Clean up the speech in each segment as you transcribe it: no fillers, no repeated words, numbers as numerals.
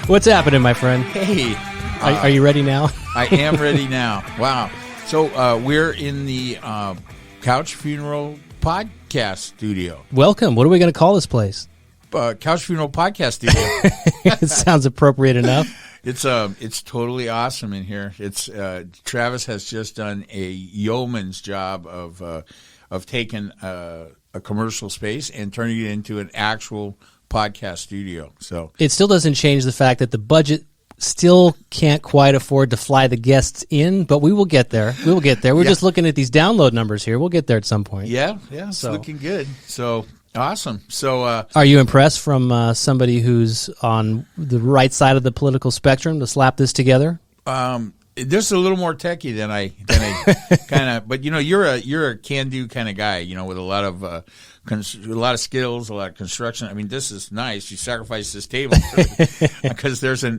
What's happening, my friend? Hey. Are you ready now? I am ready now. Wow. So we're in the Couch Funeral Podcast Studio. Welcome. What are we going to call this place? Couch Funeral Podcast Studio. It sounds appropriate enough. It's totally awesome in here. It's Travis has just done a yeoman's job of taking a commercial space and turning it into an actual podcast studio. So it still doesn't change the fact that the budget still can't quite afford to fly the guests in, but we will get there. We will get there. We're just looking at these download numbers here. We'll get there at some point. Yeah, it's looking good. So awesome. So are you impressed from somebody who's on the right side of the political spectrum to slap this together? This is a little more techie than I kind of, but you're a can-do kind of guy, with a lot of skills, a lot of construction. I mean, this is nice. You sacrifice this table because there's an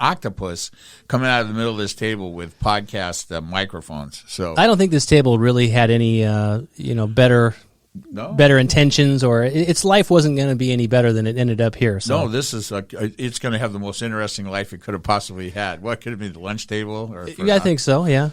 octopus coming out of the middle of this table with podcast microphones. So I don't think this table really had any better intentions, or its life wasn't going to be any better than it ended up here. So. No, this is it's going to have the most interesting life it could have possibly had. What could have been the lunch table? I think so. Yeah.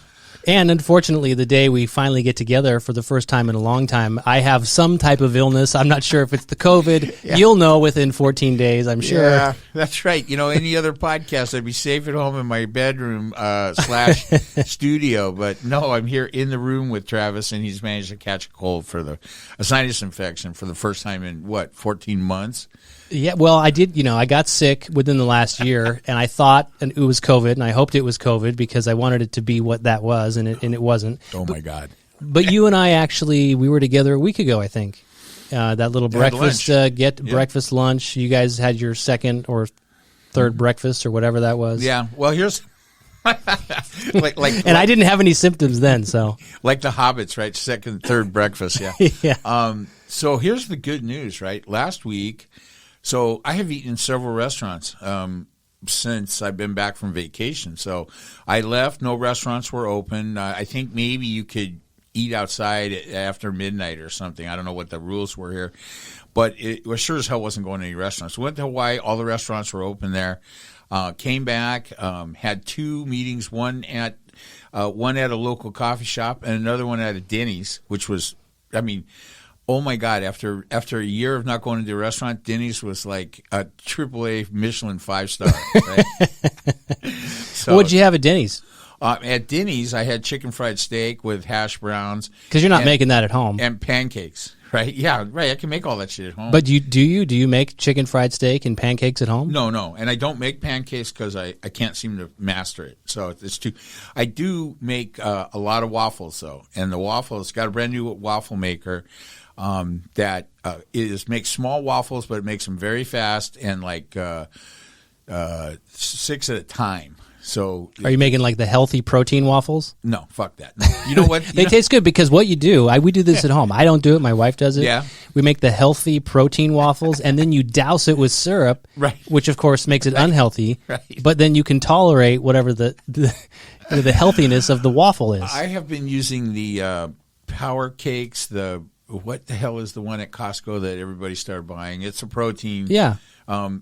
And unfortunately, the day we finally get together for the first time in a long time, I have some type of illness. I'm not sure if it's the COVID. Yeah. You'll know within 14 days, I'm sure. Yeah, that's right. Any other podcast, I'd be safe at home in my bedroom / studio. But no, I'm here in the room with Travis, and he's managed to catch a cold for a sinus infection for the first time in, 14 months? Yeah, well, I did, I got sick within the last year, and I thought it was COVID, and I hoped it was COVID because I wanted it to be what that was, and it wasn't. Oh, my God. But you and I we were together a week ago, I think. That little breakfast, breakfast, lunch. You guys had your second or third breakfast or whatever that was. Yeah, well, here's... I didn't have any symptoms then, so... Like the hobbits, right? Second, third breakfast, yeah. Yeah. So here's the good news, right? Last week... So I have eaten in several restaurants since I've been back from vacation. So I left. No restaurants were open. I think maybe you could eat outside after midnight or something. I don't know what the rules were here. But it was sure as hell wasn't going to any restaurants. Went to Hawaii. All the restaurants were open there. Came back. Had two meetings, one at a local coffee shop and another one at a Denny's, which was, oh my God! After a year of not going into a restaurant, Denny's was like a AAA Michelin 5-star. Right? So, what'd you have at Denny's? At Denny's, I had chicken fried steak with hash browns. Because you're not making that at home. And pancakes, right? Yeah, right. I can make all that shit at home. But do you make chicken fried steak and pancakes at home? No. And I don't make pancakes because I can't seem to master it. So it's too. I do make a lot of waffles though, and the waffles got a brand new waffle maker. That makes small waffles, but it makes them very fast and like 6 at a time. So, are you making like the healthy protein waffles? No, fuck that. No. You know what? They taste good because what you do, we do this at home. I don't do it. My wife does it. Yeah. We make the healthy protein waffles, and then you douse it with syrup, right? Which of course makes it unhealthy. Right. But then you can tolerate whatever the healthiness of the waffle is. I have been using the Power Cakes. What the hell is the one at Costco that everybody started buying? It's a protein. Yeah.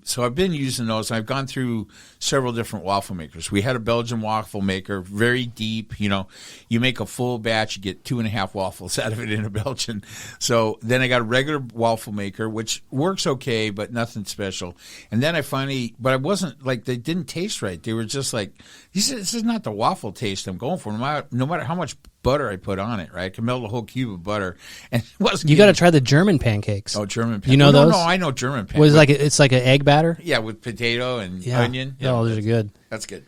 So I've been using those. I've gone through several different waffle makers. We had a Belgian waffle maker, very deep. You make a full batch, you get 2.5 waffles out of it in a Belgian. So then I got a regular waffle maker, which works okay, but nothing special. And then but I wasn't like, they didn't taste right. They were just like, this is not the waffle taste I'm going for. No matter how much butter I put on it, right? I can melt a whole cube of butter, and it wasn't. You got to try the German pancakes. Oh, German pancakes. You know those? No, I know German pancakes. Was it's like an egg batter? Yeah, with potato and onion. Yeah, those are good. That's good.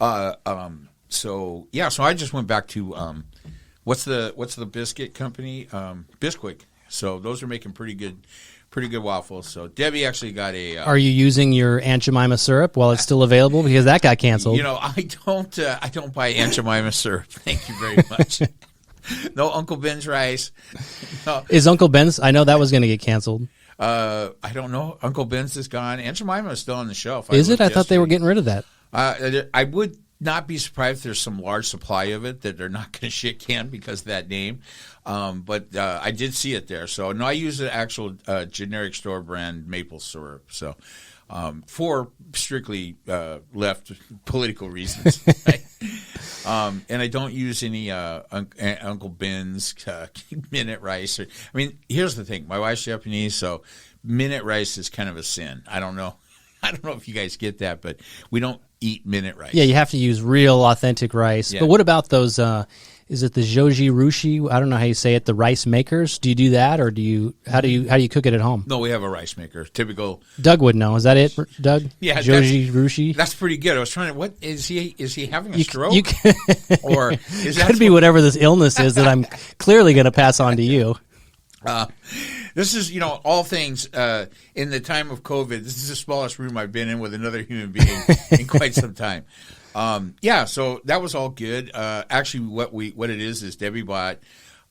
So I just went back to what's the biscuit company? Bisquick. So those are making pretty good waffles. So Debbie actually got a. Are you using your Aunt Jemima syrup while it's still available? Because that got canceled. I don't buy Aunt Jemima syrup. Thank you very much. No Uncle Ben's rice. No. Is Uncle Ben's? I know that was going to get canceled. I don't know. Uncle Ben's is gone. Aunt Jemima is still on the shelf. Is it? I thought they were getting rid of that. I would not be surprised if there's some large supply of it that they're not going to shit can because of that name. But I did see it there. So, no, I use the actual generic store brand maple syrup. So, for strictly left political reasons. Right? And I don't use any Uncle Ben's minute rice. Here's the thing. My wife's Japanese, so minute rice is kind of a sin. I don't know if you guys get that, but we don't eat minute rice. Yeah, you have to use real, authentic rice. Yeah. But what about those, is it the Joji Rushi? I don't know how you say it, the rice makers. Do you do that, or how do you cook it at home? No, we have a rice maker. Typical. Doug would know. Is that it, Doug? Yeah. Joji Rushi? That's pretty good. I was trying to, what, is he having a stroke? Or is that could be whatever this illness is that I'm clearly going to pass on to you. This is, all things in the time of COVID. This is the smallest room I've been in with another human being in quite some time. So that was all good. Actually, what it is Debbie bought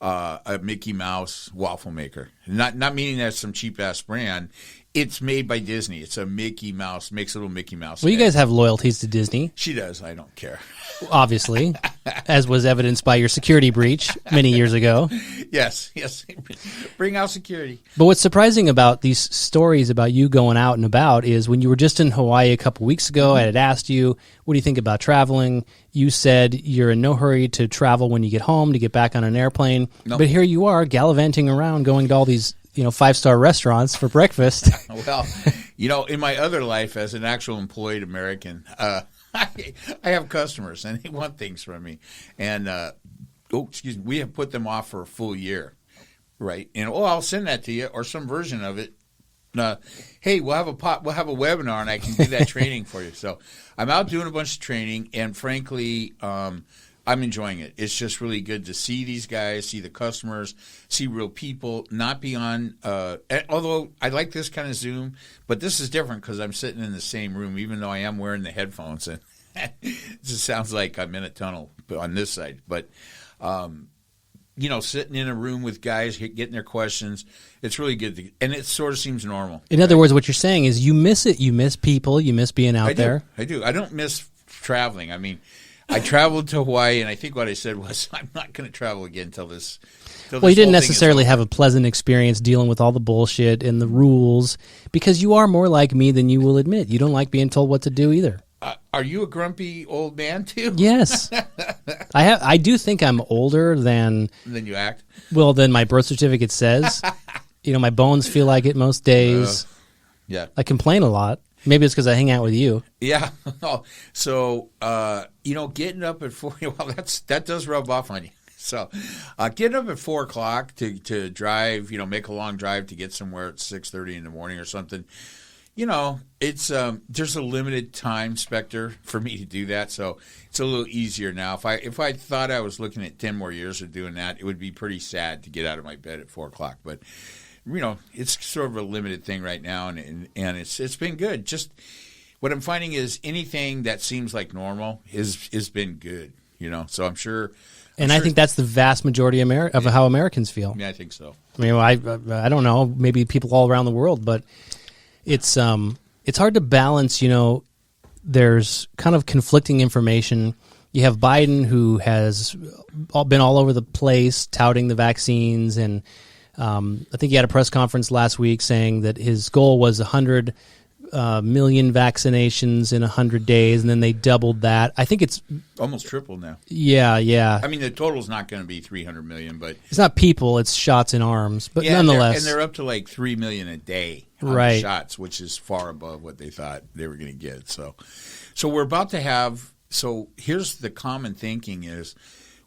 a Mickey Mouse waffle maker. Not meaning that's some cheap ass brand. It's made by Disney. It's a Mickey Mouse, makes a little Mickey Mouse. Well, you guys have loyalties to Disney. She does. I don't care. Obviously, as was evidenced by your security breach many years ago. Yes. Bring out security. But what's surprising about these stories about you going out and about is when you were just in Hawaii a couple weeks ago, I had asked you, what do you think about traveling? You said you're in no hurry to travel when you get home, to get back on an airplane. Nope. But here you are gallivanting around, going to all these 5-star restaurants for breakfast. Well, in my other life as an actual employed American, I have customers and they want things from me. And, we have put them off for a full year, right? And, I'll send that to you or some version of it. Hey, we'll have a webinar and I can do that training for you. So I'm out doing a bunch of training and frankly, I'm enjoying it. It's just really good to see these guys, see the customers, see real people, not be on although I like this kind of Zoom, but this is different because I'm sitting in the same room, even though I am wearing the headphones. And it just sounds like I'm in a tunnel on this side. But, sitting in a room with guys, getting their questions, it's really good. And it sort of seems normal. In other words, what you're saying is you miss it. You miss people. You miss being out there. I do. I don't miss traveling. I traveled to Hawaii, and I think what I said was, I'm not going to travel again until this. Well, you didn't necessarily have a pleasant experience dealing with all the bullshit and the rules, because you are more like me than you will admit. You don't like being told what to do either. Are you a grumpy old man too? Yes, I do think I'm older than you act. Well, than my birth certificate says. My bones feel like it most days. Yeah, I complain a lot. Maybe it's because I hang out with you. Yeah. So, getting up at 4, that does rub off on you. So, getting up at 4 o'clock to drive, make a long drive to get somewhere at 6:30 in the morning or something. It's there's a limited time specter for me to do that, so it's a little easier now. If I thought I was looking at 10 more years of doing that, it would be pretty sad to get out of my bed at 4 o'clock. But it's sort of a limited thing right now, and it's been good. Just what I'm finding is anything that seems like normal has been good. So I'm sure. I think that's the vast majority of how Americans feel. Yeah, I think so. I don't know, maybe people all around the world, but it's hard to balance. There's kind of conflicting information. You have Biden, who has been all over the place touting the vaccines, and I think he had a press conference last week saying that his goal was 100 million vaccinations in 100 days, and then they doubled that. I think it's almost triple now. Yeah. The total's not going to be 300 million, but it's not people; it's shots in arms. But nonetheless, they're up to like 3 million a day on right. the shots, which is far above what they thought they were going to get. So we're about to have. So here's the common thinking is.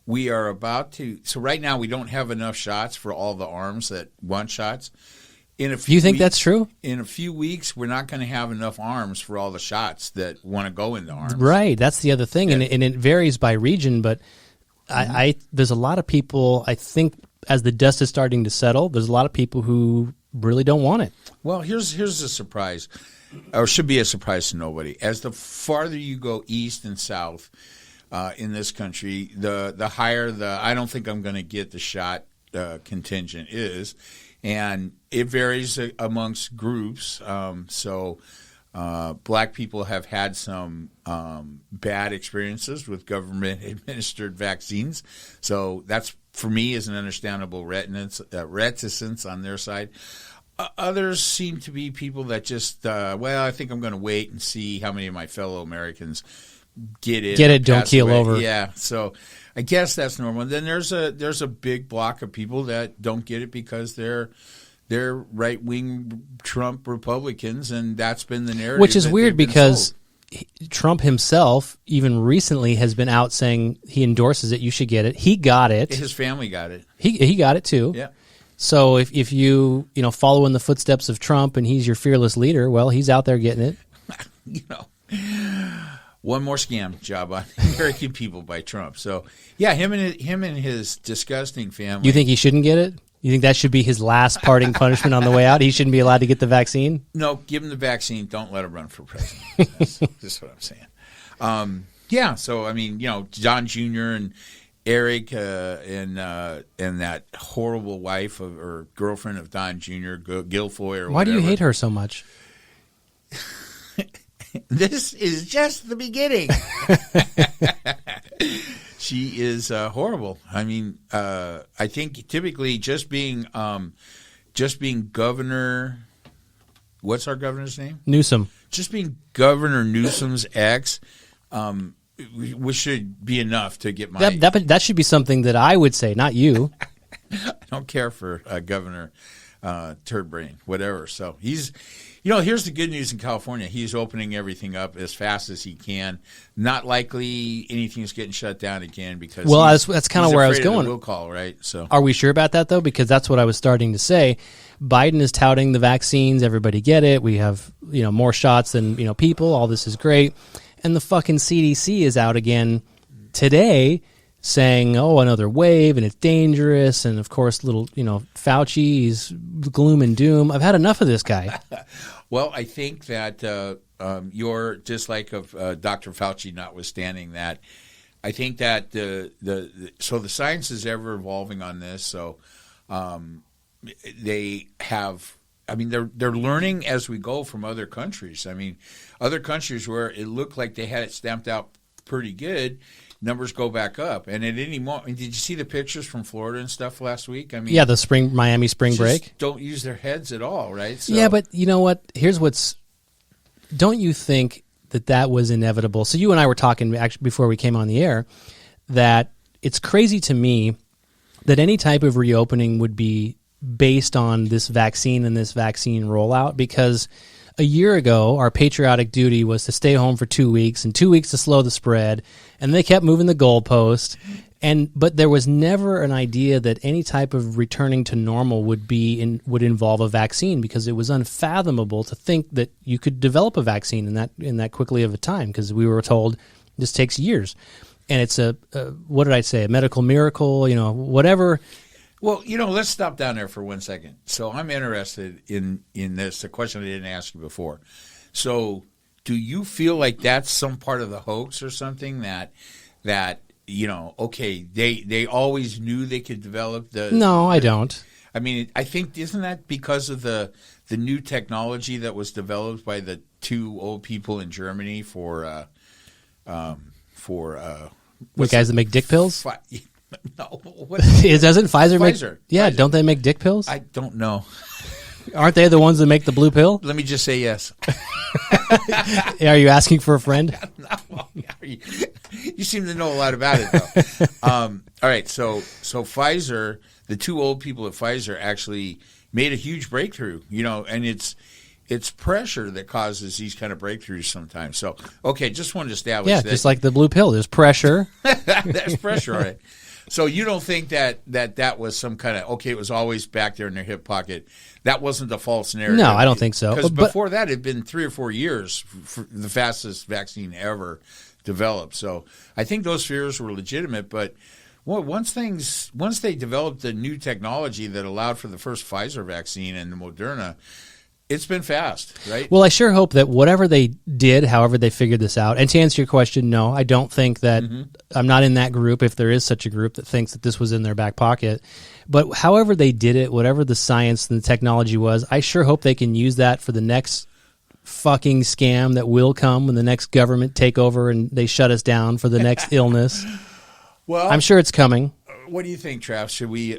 We are about to. So right now we don't have enough shots for all the arms that want shots. Do you think that's true? In a few weeks, we're not going to have enough arms for all the shots that want to go into arms. Right. That's the other thing, and it varies by region. But there's a lot of people. I think as the dust is starting to settle, there's a lot of people who really don't want it. Well, here's a surprise, or should be a surprise to nobody. As the farther you go east and south. In this country, the higher the I don't think I'm going to get the shot contingent is, and it varies amongst groups. So black people have had some bad experiences with government-administered vaccines. So that's, for me, is an understandable reticence on their side. Others seem to be people that just, I think I'm going to wait and see how many of my fellow Americans get it. Get it, don't keel away. over. Yeah, so I guess that's normal. And then there's a big block of people that don't get it because they're right-wing Trump Republicans, and that's been the narrative. Which is weird because Trump himself, even recently, has been out saying he endorses it. You should get it. He got it. His family got it. He got it too. Yeah. So if you follow in the footsteps of Trump and he's your fearless leader, well, he's out there getting it. One more scam job on American people by Trump. So yeah, him and his disgusting family. You think he shouldn't get it? You think that should be his last parting punishment on the way out? He shouldn't be allowed to get the vaccine? No, give him the vaccine. Don't let him run for president. That's what I'm saying. Yeah. So I mean, Don Jr. and Eric and that horrible wife or girlfriend of Don Jr., Guilfoyle or Why do you hate her so much? This is just the beginning. She is horrible. I mean, I think typically just being governor. What's our governor's name? Newsom. Just being Governor Newsom's ex. Which should be enough to get my... That should be something that I would say, not you. I don't care for Governor Turd Brain, whatever. So he's... here's the good news in California. He's opening everything up as fast as he can. Not likely anything's getting shut down again because... Well, that's kind of where I was going. Will call, right? So are we sure about that, though? Because that's what I was starting to say. Biden is touting the vaccines. Everybody get it. We have, more shots than, people. All this is great. And the fucking CDC is out again today saying, another wave, and it's dangerous. And, of course, little, Fauci, he's gloom and doom. I've had enough of this guy. Well, I think that your dislike of Dr. Fauci notwithstanding that, I think that the science is ever evolving on this. So they have... I mean, they're learning as we go from other countries. I mean, other countries where it looked like they had it stamped out pretty good, numbers go back up. And at any moment, did you see the pictures from Florida and stuff last week? I mean, yeah, the Miami spring break. Don't use their heads at all, right? So, yeah, but you know what? Don't you think that was inevitable? So you and I were talking actually before we came on the air that it's crazy to me that any type of reopening would be based on this vaccine and this vaccine rollout, because a year ago our patriotic duty was to stay home for 2 weeks and 2 weeks to slow the spread, and they kept moving the goalpost. But there was never an idea that any type of returning to normal would involve a vaccine, because it was unfathomable to think that you could develop a vaccine in that quickly of a time, because we were told this takes years, and it's a what did I say, a medical miracle, whatever. Well, let's stop down there for 1 second. So I'm interested in this, a question I didn't ask you before. So do you feel like that's some part of the hoax or something that okay, they always knew they could develop the... No, I don't. I mean, I think, isn't that because of the new technology that was developed by the two old people in Germany for what guys that make dick pills? No, doesn't Pfizer make? Pfizer. Yeah, Pfizer. Don't they make dick pills? I don't know. Aren't they the ones that make the blue pill? Let me just say yes. Are you asking for a friend? No, you seem to know a lot about it, though. All right, so Pfizer, the two old people at Pfizer actually made a huge breakthrough, and it's pressure that causes these kind of breakthroughs sometimes. So, okay, just wanted to establish that. Yeah, just like the blue pill. There's pressure. That's pressure, all right. So you don't think that was some kind of, okay, it was always back there in their hip pocket. That wasn't a false narrative. No, I don't think so. Because before that, it had been 3 or 4 years for the fastest vaccine ever developed. So I think those fears were legitimate. But once they developed the new technology that allowed for the first Pfizer vaccine and the Moderna, it's been fast, right? Well, I sure hope that whatever they did, however they figured this out, and to answer your question, no, I don't think that I'm not in that group, if there is such a group that thinks that this was in their back pocket. But however they did it, whatever the science and the technology was, I sure hope they can use that for the next fucking scam that will come when the next government take over and they shut us down for the next illness. Well, I'm sure it's coming. What do you think, Trav? Should we,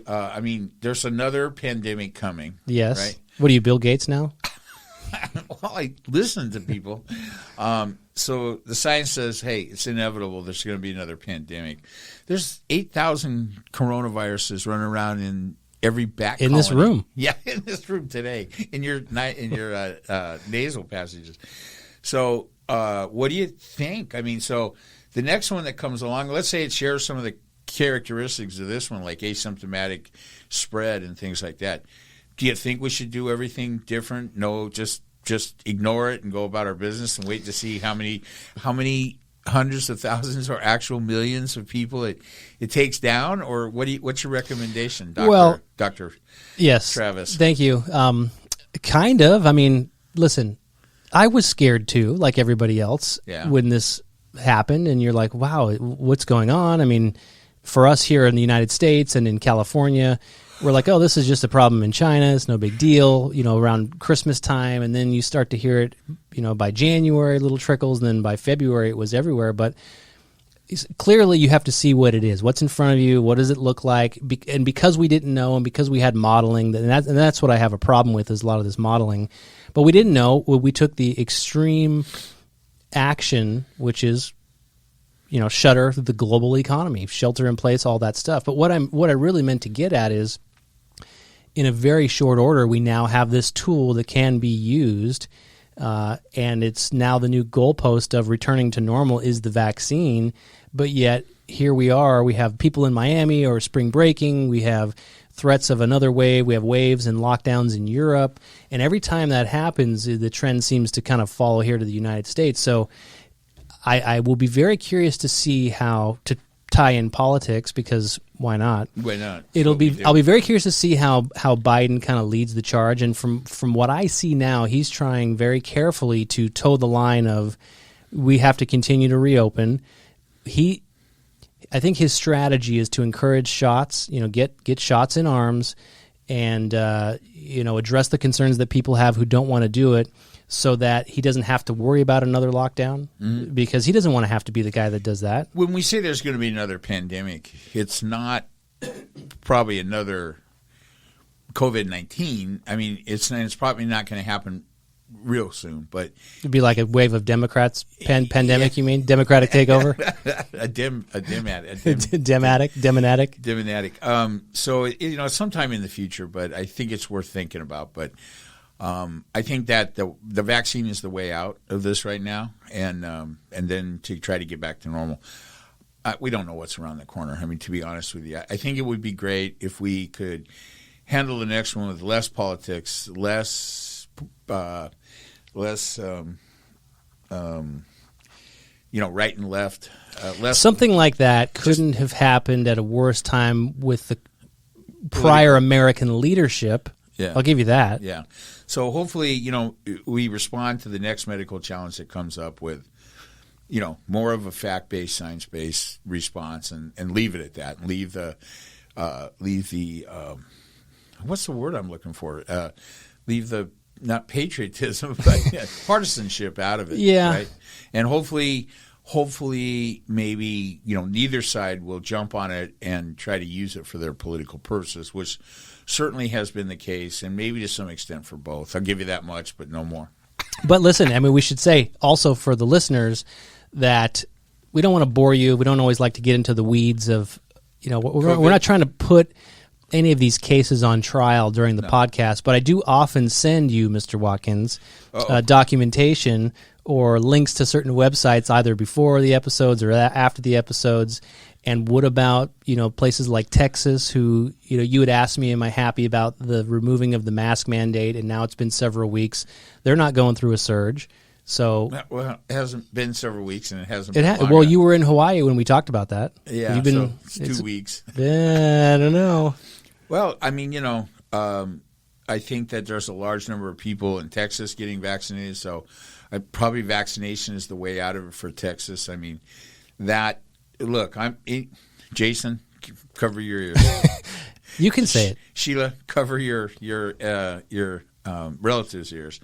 there's another pandemic coming. Yes. Right? What are you, Bill Gates now? Well, I listen to people. So the science says, hey, it's inevitable. There's going to be another pandemic. There's 8,000 coronaviruses running around in every bat in colony. this room. Yeah, in this room today, in your nasal passages. So what do you think? I mean, so the next one that comes along, let's say it shares some of the characteristics of this one, like asymptomatic spread and things like that. Do you think we should do everything different? No, just ignore it and go about our business and wait to see how many hundreds of thousands or actual millions of people it takes down? Or what's your recommendation, Dr. Yes, Travis? Thank you. Kind of. I mean, listen, I was scared too, like everybody else, when this happened. And you're like, wow, what's going on? I mean, for us here in the United States and in California, we're like, oh, this is just a problem in China. It's no big deal, around Christmas time. And then you start to hear it, by January, little trickles. And then by February, it was everywhere. But clearly you have to see what it is. What's in front of you? What does it look like? And because we didn't know and because we had modeling, and that's what I have a problem with, is a lot of this modeling. But we didn't know. We took the extreme action, which is shutter the global economy, shelter in place, all that stuff. But what I really meant to get at is, in a very short order, we now have this tool that can be used, and it's now the new goalpost of returning to normal is the vaccine. But yet here we are. We have people in Miami or spring breaking. We have threats of another wave. We have waves and lockdowns in Europe. And every time that happens, the trend seems to kind of follow here to the United States. So I will be very curious to see how to tie in politics, because why not? Why not? I'll be very curious to see how Biden kind of leads the charge. And from what I see now, he's trying very carefully to toe the line of, we have to continue to reopen. I think his strategy is to encourage shots, get shots in arms, and address the concerns that people have who don't want to do it, so that he doesn't have to worry about another lockdown, because he doesn't want to have to be the guy that does that. When we say there's going to be another pandemic, it's not probably another COVID-19. I mean, it's probably not going to happen real soon, but it'd be like a wave of Democrats pandemic. You mean Democratic takeover? Dematic. So sometime in the future, but I think it's worth thinking about. But I think that the vaccine is the way out of this right now, and then to try to get back to normal. We don't know what's around the corner. I mean, to be honest with you, I think it would be great if we could handle the next one with less politics, less right and left. Less something like that couldn't have happened at a worse time with the prior American leadership. Yeah. I'll give you that. Yeah. So hopefully, we respond to the next medical challenge that comes up with, more of a fact-based, science-based response, and leave it at that. And leave the what's the word I'm looking for? Leave the not patriotism, but partisanship out of it. Yeah. Right. And hopefully, maybe neither side will jump on it and try to use it for their political purposes, which certainly has been the case, and maybe to some extent for both. I'll give you that much, but no more. But listen, I mean, we should say also for the listeners that we don't want to bore you. We don't always like to get into the weeds of, we're not trying to put any of these cases on trial during the podcast, but I do often send you, Mr. Watkins, documentation or links to certain websites either before the episodes or after the episodes. And what about, places like Texas who, you had asked me, am I happy about the removing of the mask mandate? And now it's been several weeks. They're not going through a surge. So, well, it hasn't been several weeks, and it hasn't. Well, you were in Hawaii when we talked about that. Yeah, you've been, so it's 2 weeks. I don't know. Well, I mean, I think that there's a large number of people in Texas getting vaccinated, so probably vaccination is the way out of it for Texas. I mean, Jason, cover your ears. You can say it. Sheila, cover your relatives' ears.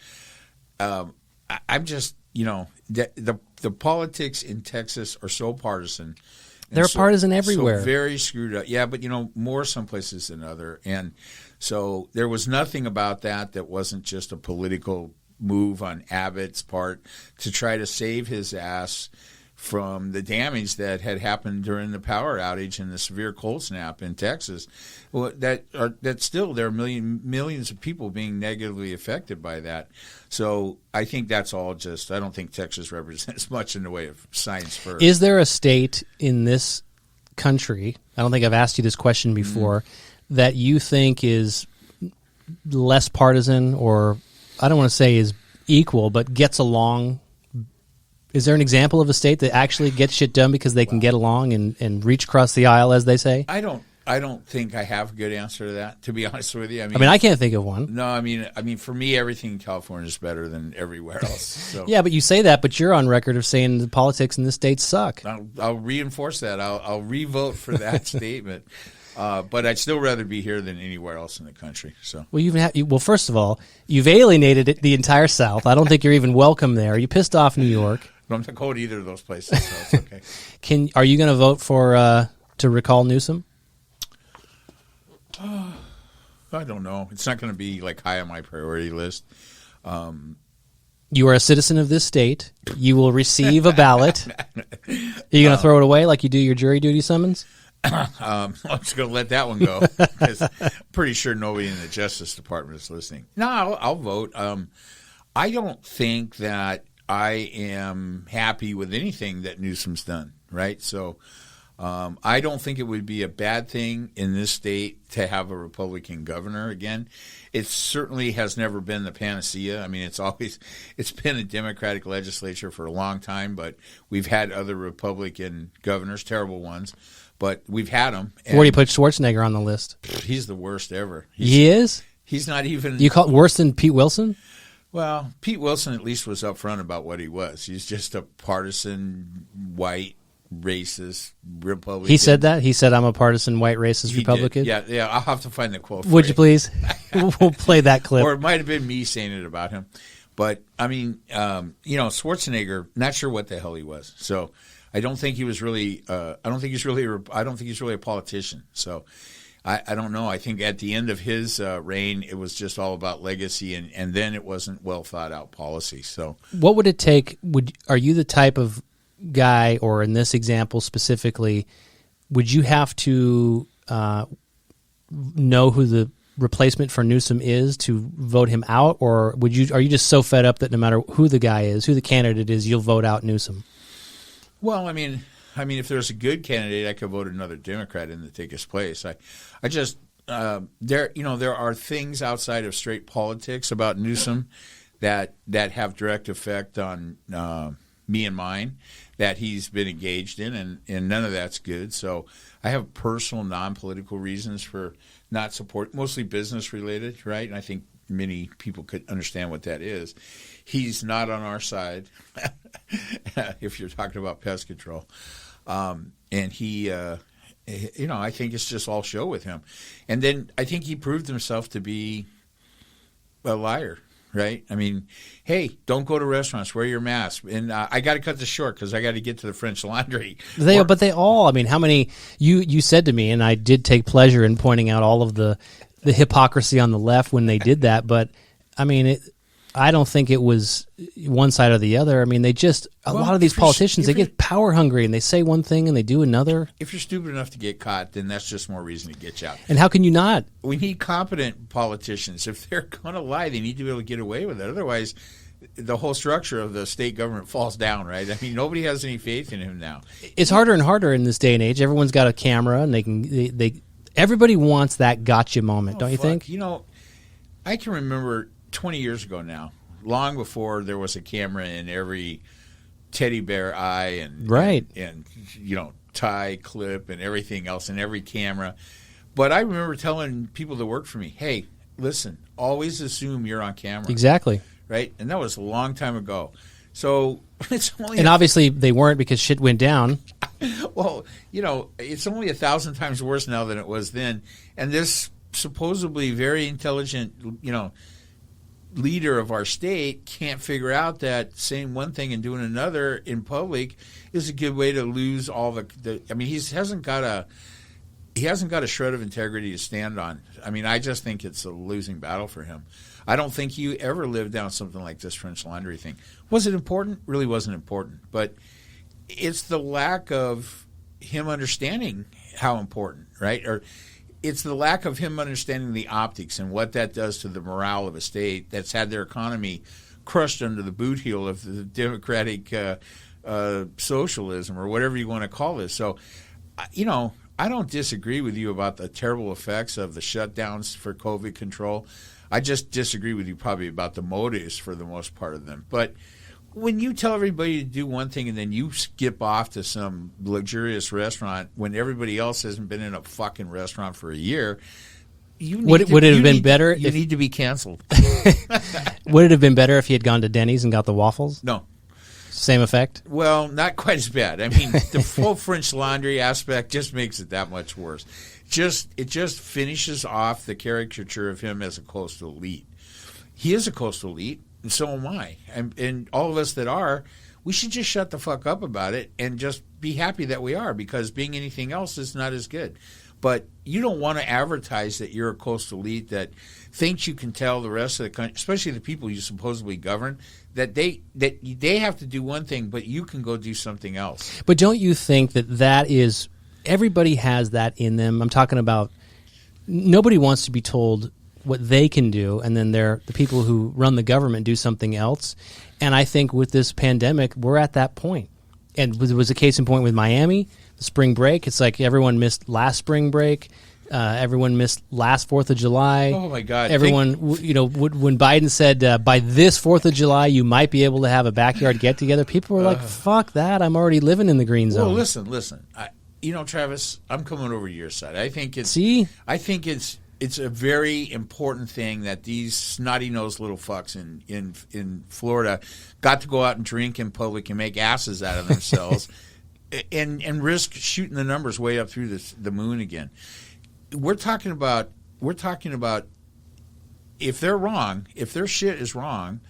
I'm just, the politics in Texas are so partisan They're partisan everywhere. So very screwed up. Yeah, but, more some places than other. And so there was nothing about that wasn't just a political move on Abbott's part to try to save his ass from the damage that had happened during the power outage and the severe cold snap in Texas. Well, that still there are millions of people being negatively affected by that. So I think that's all just. I don't think Texas represents much in the way of science first. Is there a state in this country? I don't think I've asked you this question before. That you think is less partisan, or I don't want to say is equal, but gets along. Is there an example of a state that actually gets shit done because they can get along and reach across the aisle, as they say? I don't think I have a good answer to that, to be honest with you. I mean, I can't think of one. No, I mean, for me, everything in California is better than everywhere else. So. Yeah, but you say that, but you're on record of saying the politics in this state suck. I'll reinforce that. I'll re-vote for that statement. But I'd still rather be here than anywhere else in the country. So, well, first of all, you've alienated the entire South. I don't think you're even welcome there. You pissed off New York. I'm not going to either of those places, so it's okay. Are you going to vote for to recall Newsom? I don't know. It's not going to be like high on my priority list. You are a citizen of this state. You will receive a ballot. Are you going to throw it away like you do your jury duty summons? I'm just going to let that one go because I'm pretty sure nobody in the Justice Department is listening. No, I'll vote. I don't think that I am happy with anything that Newsom's done, right? So I don't think it would be a bad thing in this state to have a Republican governor again. It certainly has never been the panacea. I mean, it's been a Democratic legislature for a long time, but we've had other Republican governors, terrible ones, but we've had them. Where do you put Schwarzenegger on the list? He's the worst ever. He is? He's not even... You call it worse than Pete Wilson? Well, Pete Wilson at least was upfront about what he was. He's just a partisan, white, racist Republican. He said that? He said, I'm a partisan, white, racist Republican? Did. Yeah, I'll have to find the quote. Would you please? We'll play that clip. Or it might have been me saying it about him. But, I mean, Schwarzenegger, not sure what the hell he was. So I don't think he was really I don't think he's really a politician. So I don't know. I think at the end of his reign, it was just all about legacy, and then it wasn't well thought out policy. So, what would it take? Are you the type of guy, or in this example specifically, would you have to know who the replacement for Newsom is to vote him out, or are you just so fed up that no matter who the guy is, who the candidate is, you'll vote out Newsom? Well, I mean, if there's a good candidate, I could vote another Democrat in to take his place. I just there are things outside of straight politics about Newsom that have direct effect on me and mine that he's been engaged in, and none of that's good. So I have personal, non-political reasons for not support, mostly business related, right? And I think many people could understand what that is. He's not on our side, if you're talking about pest control. And he, I think it's just all show with him. And then I think he proved himself to be a liar, right? I mean, hey, don't go to restaurants, wear your mask. And I got to cut this short because I got to get to the French Laundry. But they all, I mean, how many, you said to me, and I did take pleasure in pointing out all of the hypocrisy on the left when they did that. But, I mean, I don't think it was one side or the other. I mean, a lot of these politicians, they get power hungry and they say one thing and they do another. If you're stupid enough to get caught, then that's just more reason to get you out. And how can you not? We need competent politicians. If they're going to lie, they need to be able to get away with it. Otherwise, the whole structure of the state government falls down, right? I mean, nobody has any faith in him now. It's harder and harder in this day and age. Everyone's got a camera and everybody wants that gotcha moment, don't you think? I can remember 20 years ago now, long before there was a camera in every teddy bear eye and tie clip and everything else in every camera. But I remember telling people that worked for me, hey, listen, always assume you're on camera. Exactly. Right? And that was a long time ago. So it's only... And obviously they weren't because shit went down. Well, it's only 1,000 times worse now than it was then. And this supposedly very intelligent, leader of our state can't figure out that saying one thing and doing another in public is a good way to lose all the I mean, he hasn't got a shred of integrity to stand on. I mean, I just think it's a losing battle for him. I don't think you ever lived down something like this French Laundry thing. Was it important? Really wasn't important. But it's the lack of him understanding how important, right? Or it's the lack of him understanding the optics and what that does to the morale of a state that's had their economy crushed under the boot heel of the democratic socialism or whatever you want to call this. So, you know, I don't disagree with you about the terrible effects of the shutdowns for COVID control. I just disagree with you probably about the motives for the most part of them. But when you tell everybody to do one thing and then you skip off to some luxurious restaurant when everybody else hasn't been in a fucking restaurant for a year, you need would it have been better? You need to be canceled. Would it have been better if he had gone to Denny's and got the waffles? No. Same effect? Well, not quite as bad. I mean, the full French Laundry aspect just makes it that much worse. It just finishes off the caricature of him as a coastal elite. He is a coastal elite, and so am I. And all of us that are, we should just shut the fuck up about it and just be happy that we are, because being anything else is not as good. But you don't want to advertise that you're a coastal elite that thinks you can tell the rest of the country, especially the people you supposedly govern, that they have to do one thing, but you can go do something else. But don't you think that is – everybody has that in them? I'm talking about nobody wants to be told what they can do, and then the people who run the government do something else. And I think with this pandemic, we're at that point. And it was a case in point with Miami, the spring break. It's like everyone missed last spring break. Everyone missed last 4th of July. Oh, my God. Everyone, when Biden said by this 4th of July you might be able to have a backyard get-together, people were like, fuck that. I'm already living in the green zone. Well, listen. Travis, I'm coming over to your side. I think it's a very important thing that these snotty-nosed little fucks in Florida got to go out and drink in public and make asses out of themselves and risk shooting the numbers way up through the moon again. We're talking about if they're wrong, if their shit is wrong,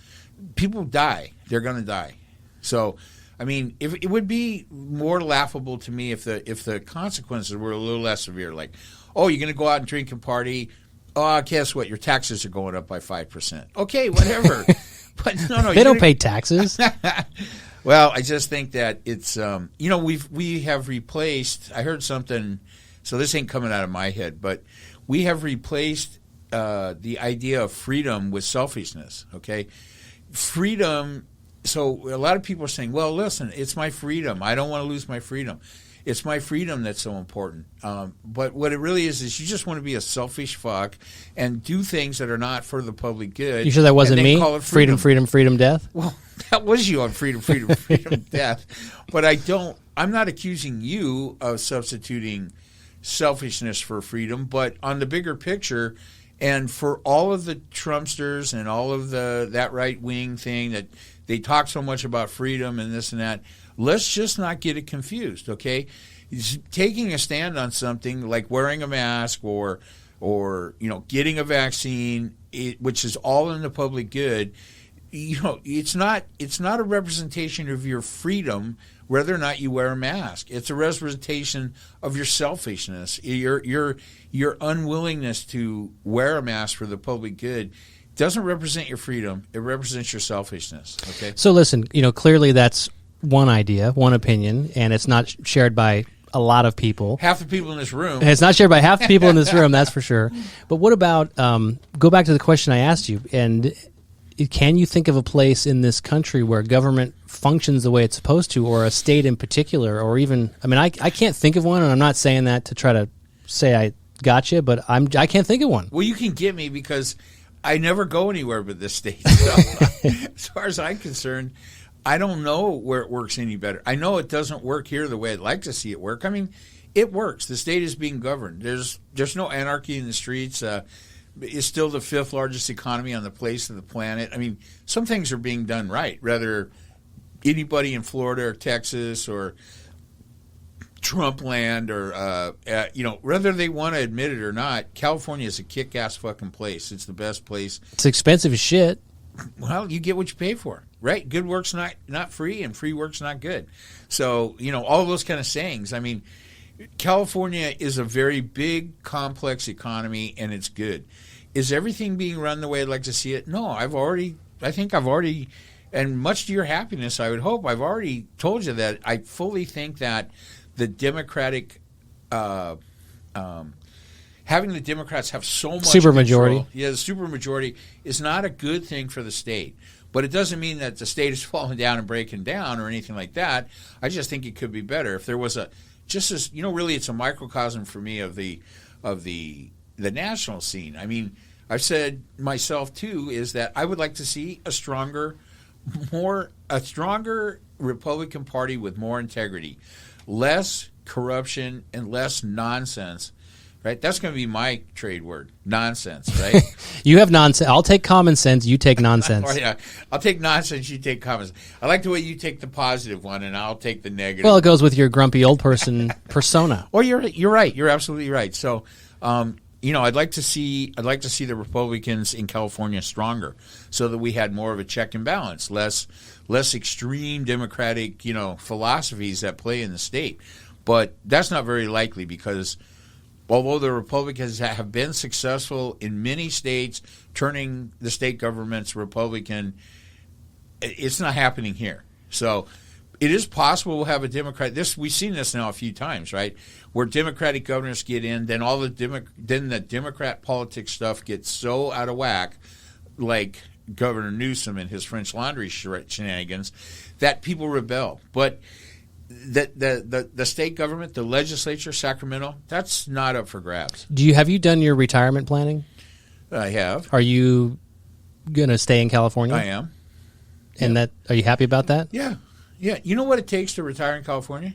people die. They're going to die. So, I mean, if it would be more laughable to me if the consequences were a little less severe, like, oh, you're going to go out and drink and party. Oh, guess what? Your taxes are going up by 5%. Okay, whatever. But no, they don't pay taxes. Well, I just think that it's we have replaced. I heard something. So this ain't coming out of my head, but we have replaced the idea of freedom with selfishness. Okay, freedom. So a lot of people are saying, "Well, listen, it's my freedom. I don't want to lose my freedom. It's my freedom that's so important." But what it really is you just want to be a selfish fuck and do things that are not for the public good. You sure that wasn't me? Call it freedom, death? Well, that was you on freedom, death. But I'm not accusing you of substituting selfishness for freedom, but on the bigger picture, and for all of the Trumpsters and all of that right-wing thing that they talk so much about freedom and this and that, let's just not get it confused, okay? Taking a stand on something like wearing a mask or getting a vaccine, which is all in the public good, it's not a representation of your freedom whether or not you wear a mask. It's a representation of your selfishness, your unwillingness to wear a mask for the public good. Doesn't represent your freedom. It represents your selfishness. Okay. So listen, clearly that's one idea, one opinion, and it's not shared by a lot of people. Half the people in this room. And it's not shared by half the people in this room, that's for sure. But what about go back to the question I asked you, and can you think of a place in this country where government functions the way it's supposed to, or a state in particular, or even, I can't think of one, and I'm not saying that to try to say I got you, but I can't think of one. Well, you can get me because I never go anywhere but this state. So, as far as I'm concerned, I don't know where it works any better. I know it doesn't work here the way I'd like to see it work. I mean, it works. The state is being governed. There's no anarchy in the streets. It's still the 5th largest economy on the face of the planet. I mean, some things are being done right. Whether anybody in Florida or Texas or Trump land or, whether they want to admit it or not, California is a kick-ass fucking place. It's the best place. It's expensive as shit. well, you get what you pay for, right? Good work's not free, and free work's not good. So, all those kind of sayings. I mean, California is a very big, complex economy, and it's good. Is everything being run the way I'd like to see it? No, I think I've already, and much to your happiness, I would hope, I've already told you that I fully think that the Democratic, having the Democrats have so much supermajority, the supermajority is not a good thing for the state. But it doesn't mean that the state is falling down and breaking down or anything like that. I just think it could be better if there was really it's a microcosm for me of the national scene. I mean, I've said myself too is that I would like to see a stronger Republican Party with more integrity, less corruption, and less nonsense. Right, that's going to be my trade word, nonsense. Right, you have nonsense. I'll take common sense. You take nonsense. Oh, yeah, I'll take nonsense. You take common sense. I like the way you take the positive one, and I'll take the negative. Well, it goes with your grumpy old person persona. Well, you're right. You're absolutely right. So, I'd like to see the Republicans in California stronger, so that we had more of a check and balance, less extreme Democratic philosophies that play in the state. But that's not very likely because, although the Republicans have been successful in many states turning the state governments Republican, it's not happening here. So it is possible we'll have a Democrat. We've seen this now a few times, right? Where Democratic governors get in, then the Democrat politics stuff gets so out of whack, like Governor Newsom and his French Laundry shenanigans, that people rebel. But the state government, the legislature, Sacramento, that's not up for grabs. Have you done your retirement planning? I have. Are you going to stay in California? I am. And are you happy about that? Yeah. Yeah. You know what it takes to retire in California?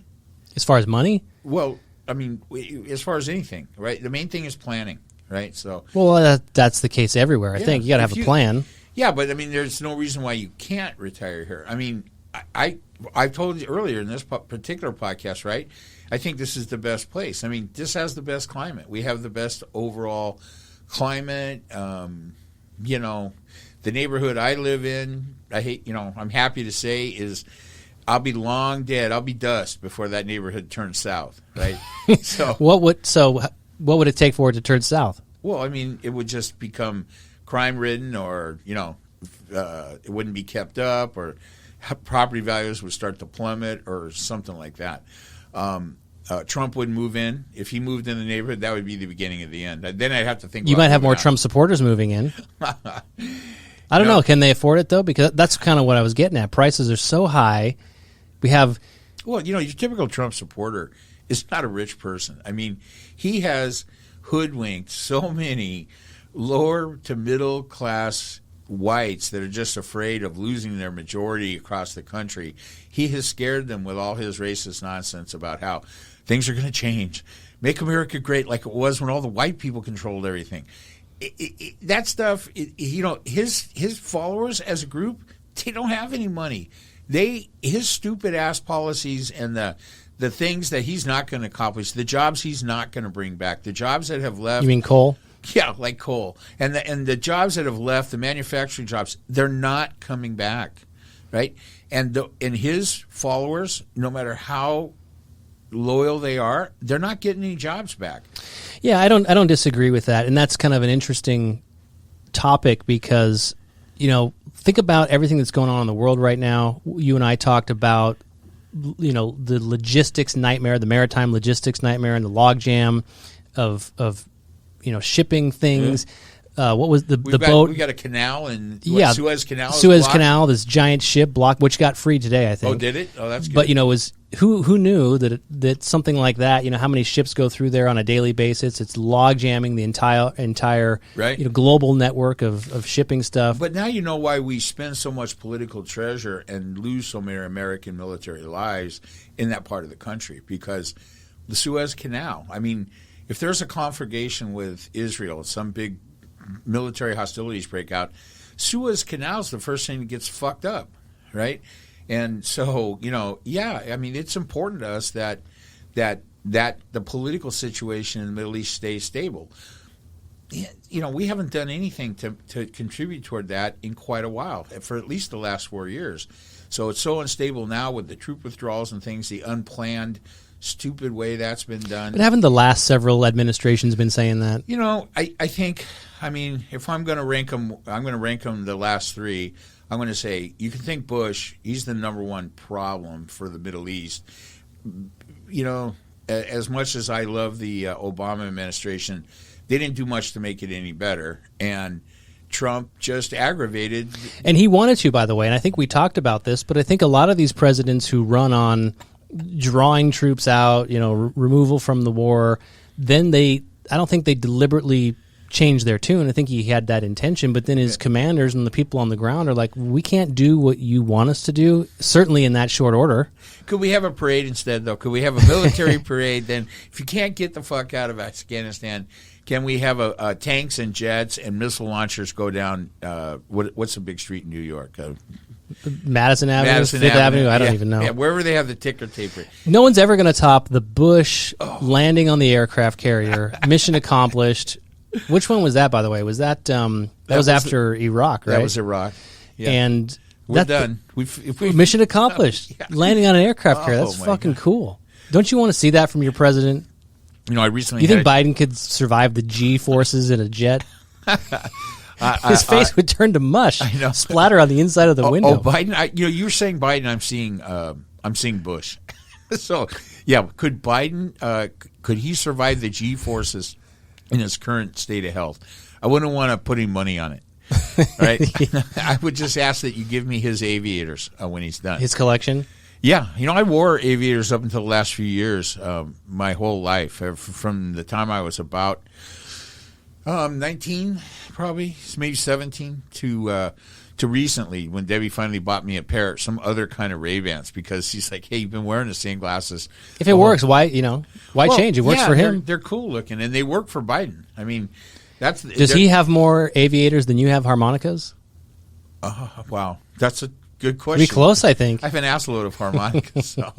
As far as money? Well, I mean, as far as anything, right? The main thing is planning, right? So. Well, that's the case everywhere. I think you got to have a plan. Yeah, but I mean, there's no reason why you can't retire here. I mean, I told you earlier in this particular podcast, right? I think this is the best place. I mean, this has the best climate. We have the best overall climate. The neighborhood I live in, I'm happy to say is I'll be long dead. I'll be dust before that neighborhood turns south, right? So what would it take for it to turn south? Well, I mean, it would just become crime-ridden, or it wouldn't be kept up, or property values would start to plummet, or something like that. Trump would move in. If he moved in the neighborhood, that would be the beginning of the end. Then I'd have to think. You might have more Trump supporters moving in. I don't know. Can they afford it though? Because that's kind of what I was getting at. Prices are so high. We have. Well, your typical Trump supporter is not a rich person. I mean, he has hoodwinked so many lower to middle class whites that are just afraid of losing their majority across the country. He has scared them with all his racist nonsense about how things are going to change. Make America great like it was when all the white people controlled everything. That stuff, his followers as a group, they don't have any money. His stupid ass policies and the things that he's not going to accomplish, the jobs he's not going to bring back, the jobs that have left. You mean coal? Yeah, like coal. And the jobs that have left, the manufacturing jobs, they're not coming back, right? And his followers, no matter how loyal they are, they're not getting any jobs back. Yeah, I don't disagree with that. And that's kind of an interesting topic because, think about everything that's going on in the world right now. You and I talked about, the logistics nightmare, the maritime logistics nightmare, and the logjam of shipping things. What was the boat? We got a canal in Suez Canal. Suez Canal, this giant ship blocked, which got freed today, I think. Oh, did it? Oh, that's good. But who knew that something like that? How many ships go through there on a daily basis? It's log jamming the entire right. Global network of shipping stuff. But now you know why we spend so much political treasure and lose so many American military lives in that part of the country, because the Suez Canal. I mean, if there's a conflagration with Israel, some big military hostilities break out, Suez Canal is the first thing that gets fucked up, right? And so, I mean, it's important to us that the political situation in the Middle East stays stable. we haven't done anything to contribute toward that in quite a while, for at least the last 4 years. So it's so unstable now with the troop withdrawals and things, the unplanned, stupid way that's been done. But haven't the last several administrations been saying that? I think, if I'm going to rank them, the last three. I'm going to say, you can think Bush, he's the number one problem for the Middle East. As much as I love the Obama administration, they didn't do much to make it any better. And Trump just aggravated. And he wanted to, by the way, and I think we talked about this, but I think a lot of these presidents who run on drawing troops out, removal from the war, then I don't think they deliberately changed their tune. I think he had that intention, but then his commanders and the people on the ground are like, we can't do what you want us to do, certainly in that short order. Could we have a parade instead, though? Could we have a military parade? Then if you can't get the fuck out of Afghanistan, can we have a tanks and jets and missile launchers go down, what's the big street in New York? Madison Avenue, Fifth Avenue, I don't even know. Yeah, wherever they have the ticker tape. No one's ever going to top the Bush landing on the aircraft carrier, mission accomplished. Which one was that, by the way? Was that was after Iraq, right? That was Iraq. Yeah. And we're done. Mission accomplished. Yeah. Landing on an aircraft carrier. That's fucking cool. Don't you want to see that from your president? I recently. You think Biden could survive the G forces in a jet? His face would turn to mush. I know. Splatter on the inside of the window. Oh, Biden! You were saying Biden. I'm seeing Bush. So, yeah, could Biden? Could he survive the G forces in his current state of health? I wouldn't want to put any money on it. Right? I would just ask that you give me his aviators when he's done. His collection? Yeah. I wore aviators up until the last few years, my whole life, from the time I was about 19, probably, maybe 17, to recently when Debbie finally bought me a pair, some other kind of Ray-Bans, because she's like, hey, you've been wearing the same glasses. If it works, why change? It works for him. They're cool looking, and they work for Biden. Does he have more aviators than you have harmonicas? Wow. That's a good question. Be close, I think. I have an assload of harmonicas, so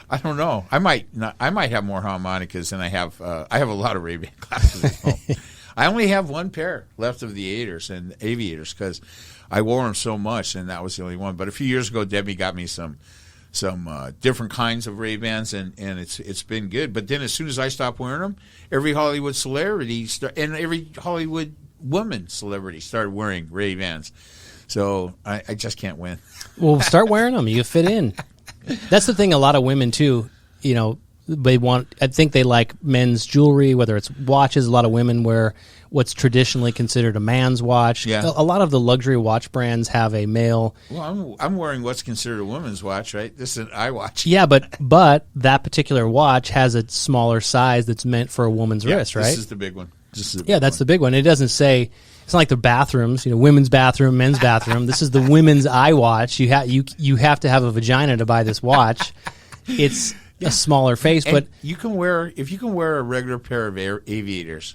I don't know. I might have more harmonicas than I have. I have a lot of Ray-Ban glasses at home. I only have one pair left of the aviators because I wore them so much, and that was the only one. But a few years ago, Debbie got me some different kinds of Ray-Bans, and it's been good. But then as soon as I stopped wearing them, every Hollywood celebrity and every Hollywood woman celebrity started wearing Ray-Bans. So I just can't win. Well, start wearing them. You fit in. That's the thing. A lot of women too, I think they like men's jewelry, whether it's watches. A lot of women wear what's traditionally considered a man's watch. Yeah. A lot of the luxury watch brands have a male. Well, I'm wearing what's considered a woman's watch, right? This is an iWatch. Yeah, but that particular watch has a smaller size that's meant for a woman's wrist, right? This is the big one. That's the big one. It doesn't say. It's not like the bathrooms, women's bathroom, men's bathroom. This is the women's iWatch. You have to have a vagina to buy this watch. It's a smaller face, and but you can wear a regular pair of aviators,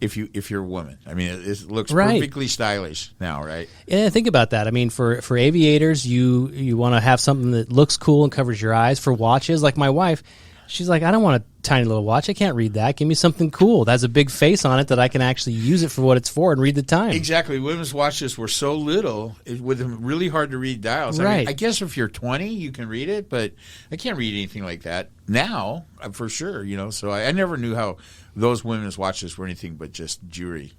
if you're a woman. It looks perfectly stylish now, right? And think about that. For aviators, you want to have something that looks cool and covers your eyes. For watches, like my wife, she's like, I don't want a tiny little watch. I can't read that. Give me something cool that has a big face on it that I can actually use it for what it's for and read the time. Exactly. Women's watches were so little with them really hard to read dials. Right. I guess if you're 20, you can read it, but I can't read anything like that now, for sure. So I never knew how those women's watches were anything but just jewelry.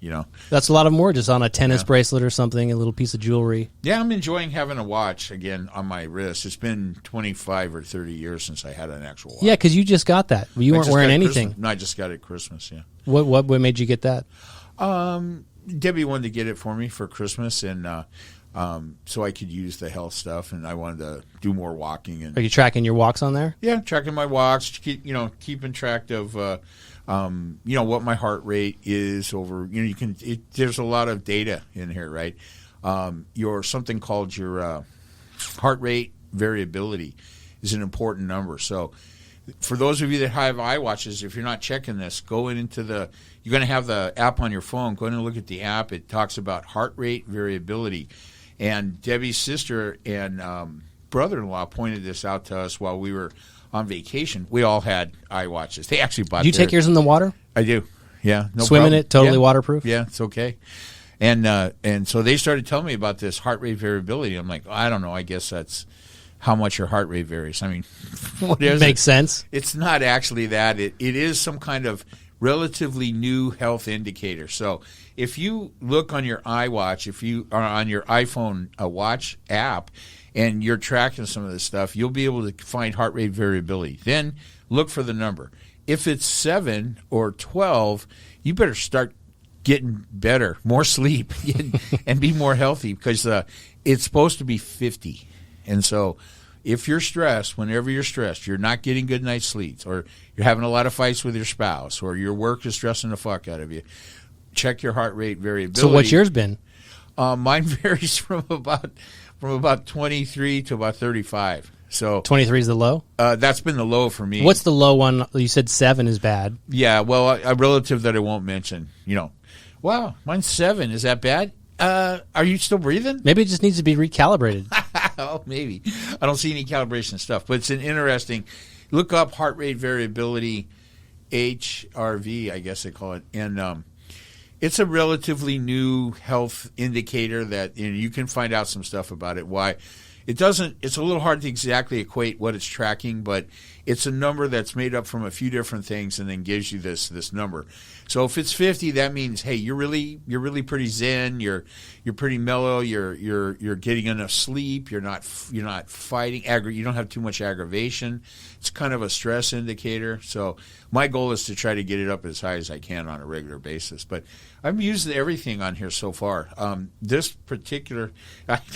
That's a lot of more just on a tennis bracelet or something, a little piece of jewelry. Yeah, I'm enjoying having a watch again on my wrist. It's been 25 or 30 years since I had an actual watch. Yeah, because you just got that. You weren't wearing anything. No, I just got it at Christmas, yeah. What made you get that? Debbie wanted to get it for me for Christmas, and so I could use the health stuff, and I wanted to do more walking. And are you tracking your walks on there? Yeah, tracking my walks, keeping track of what my heart rate is over. There's a lot of data in here, right? Your something called your heart rate variability is an important number. So for those of you that have iWatches, if you're not checking this, you're going to have the app on your phone. Go in and look at the app. It talks about heart rate variability. And Debbie's sister and brother-in-law pointed this out to us while we were on vacation. We all had iWatches. They actually bought. Do you take yours in the water? I do. Yeah, no Swim in problem. it, totally Yeah. waterproof? Yeah, it's okay. And so they started telling me about this heart rate variability. I'm like, I don't know. I guess that's how much your heart rate varies. I mean, what is Makes it? sense. It's not actually that. It is some kind of relatively new health indicator. So if you look on your iWatch, if you are on your iPhone watch app, and you're tracking some of this stuff, you'll be able to find heart rate variability. Then look for the number. If it's 7 or 12, you better start getting better, more sleep, and be more healthy, because it's supposed to be 50. And so if you're stressed, whenever you're stressed, you're not getting good night's sleep, or you're having a lot of fights with your spouse, or your work is stressing the fuck out of you, check your heart rate variability. So what's yours been? Mine varies from about 23 to about 35. So 23 is the low? that's been the low for me. What's the low one? You said 7 is bad. Yeah, well, a relative that I won't mention, wow, mine's 7. Is that bad? Are you still breathing? Maybe it just needs to be recalibrated. Oh, maybe. I don't see any calibration stuff, but it's an interesting. Look up heart rate variability, HRV, I guess they call it, and it's a relatively new health indicator that you can find out some stuff about it. Why it doesn't? It's a little hard to exactly equate what it's tracking, but it's a number that's made up from a few different things, and then gives you this number. So if it's 50, that means, hey, you're really pretty zen. You're pretty mellow. You're getting enough sleep. You're not fighting. You don't have too much aggravation. It's kind of a stress indicator. So my goal is to try to get it up as high as I can on a regular basis. But I've used everything on here so far. This particular,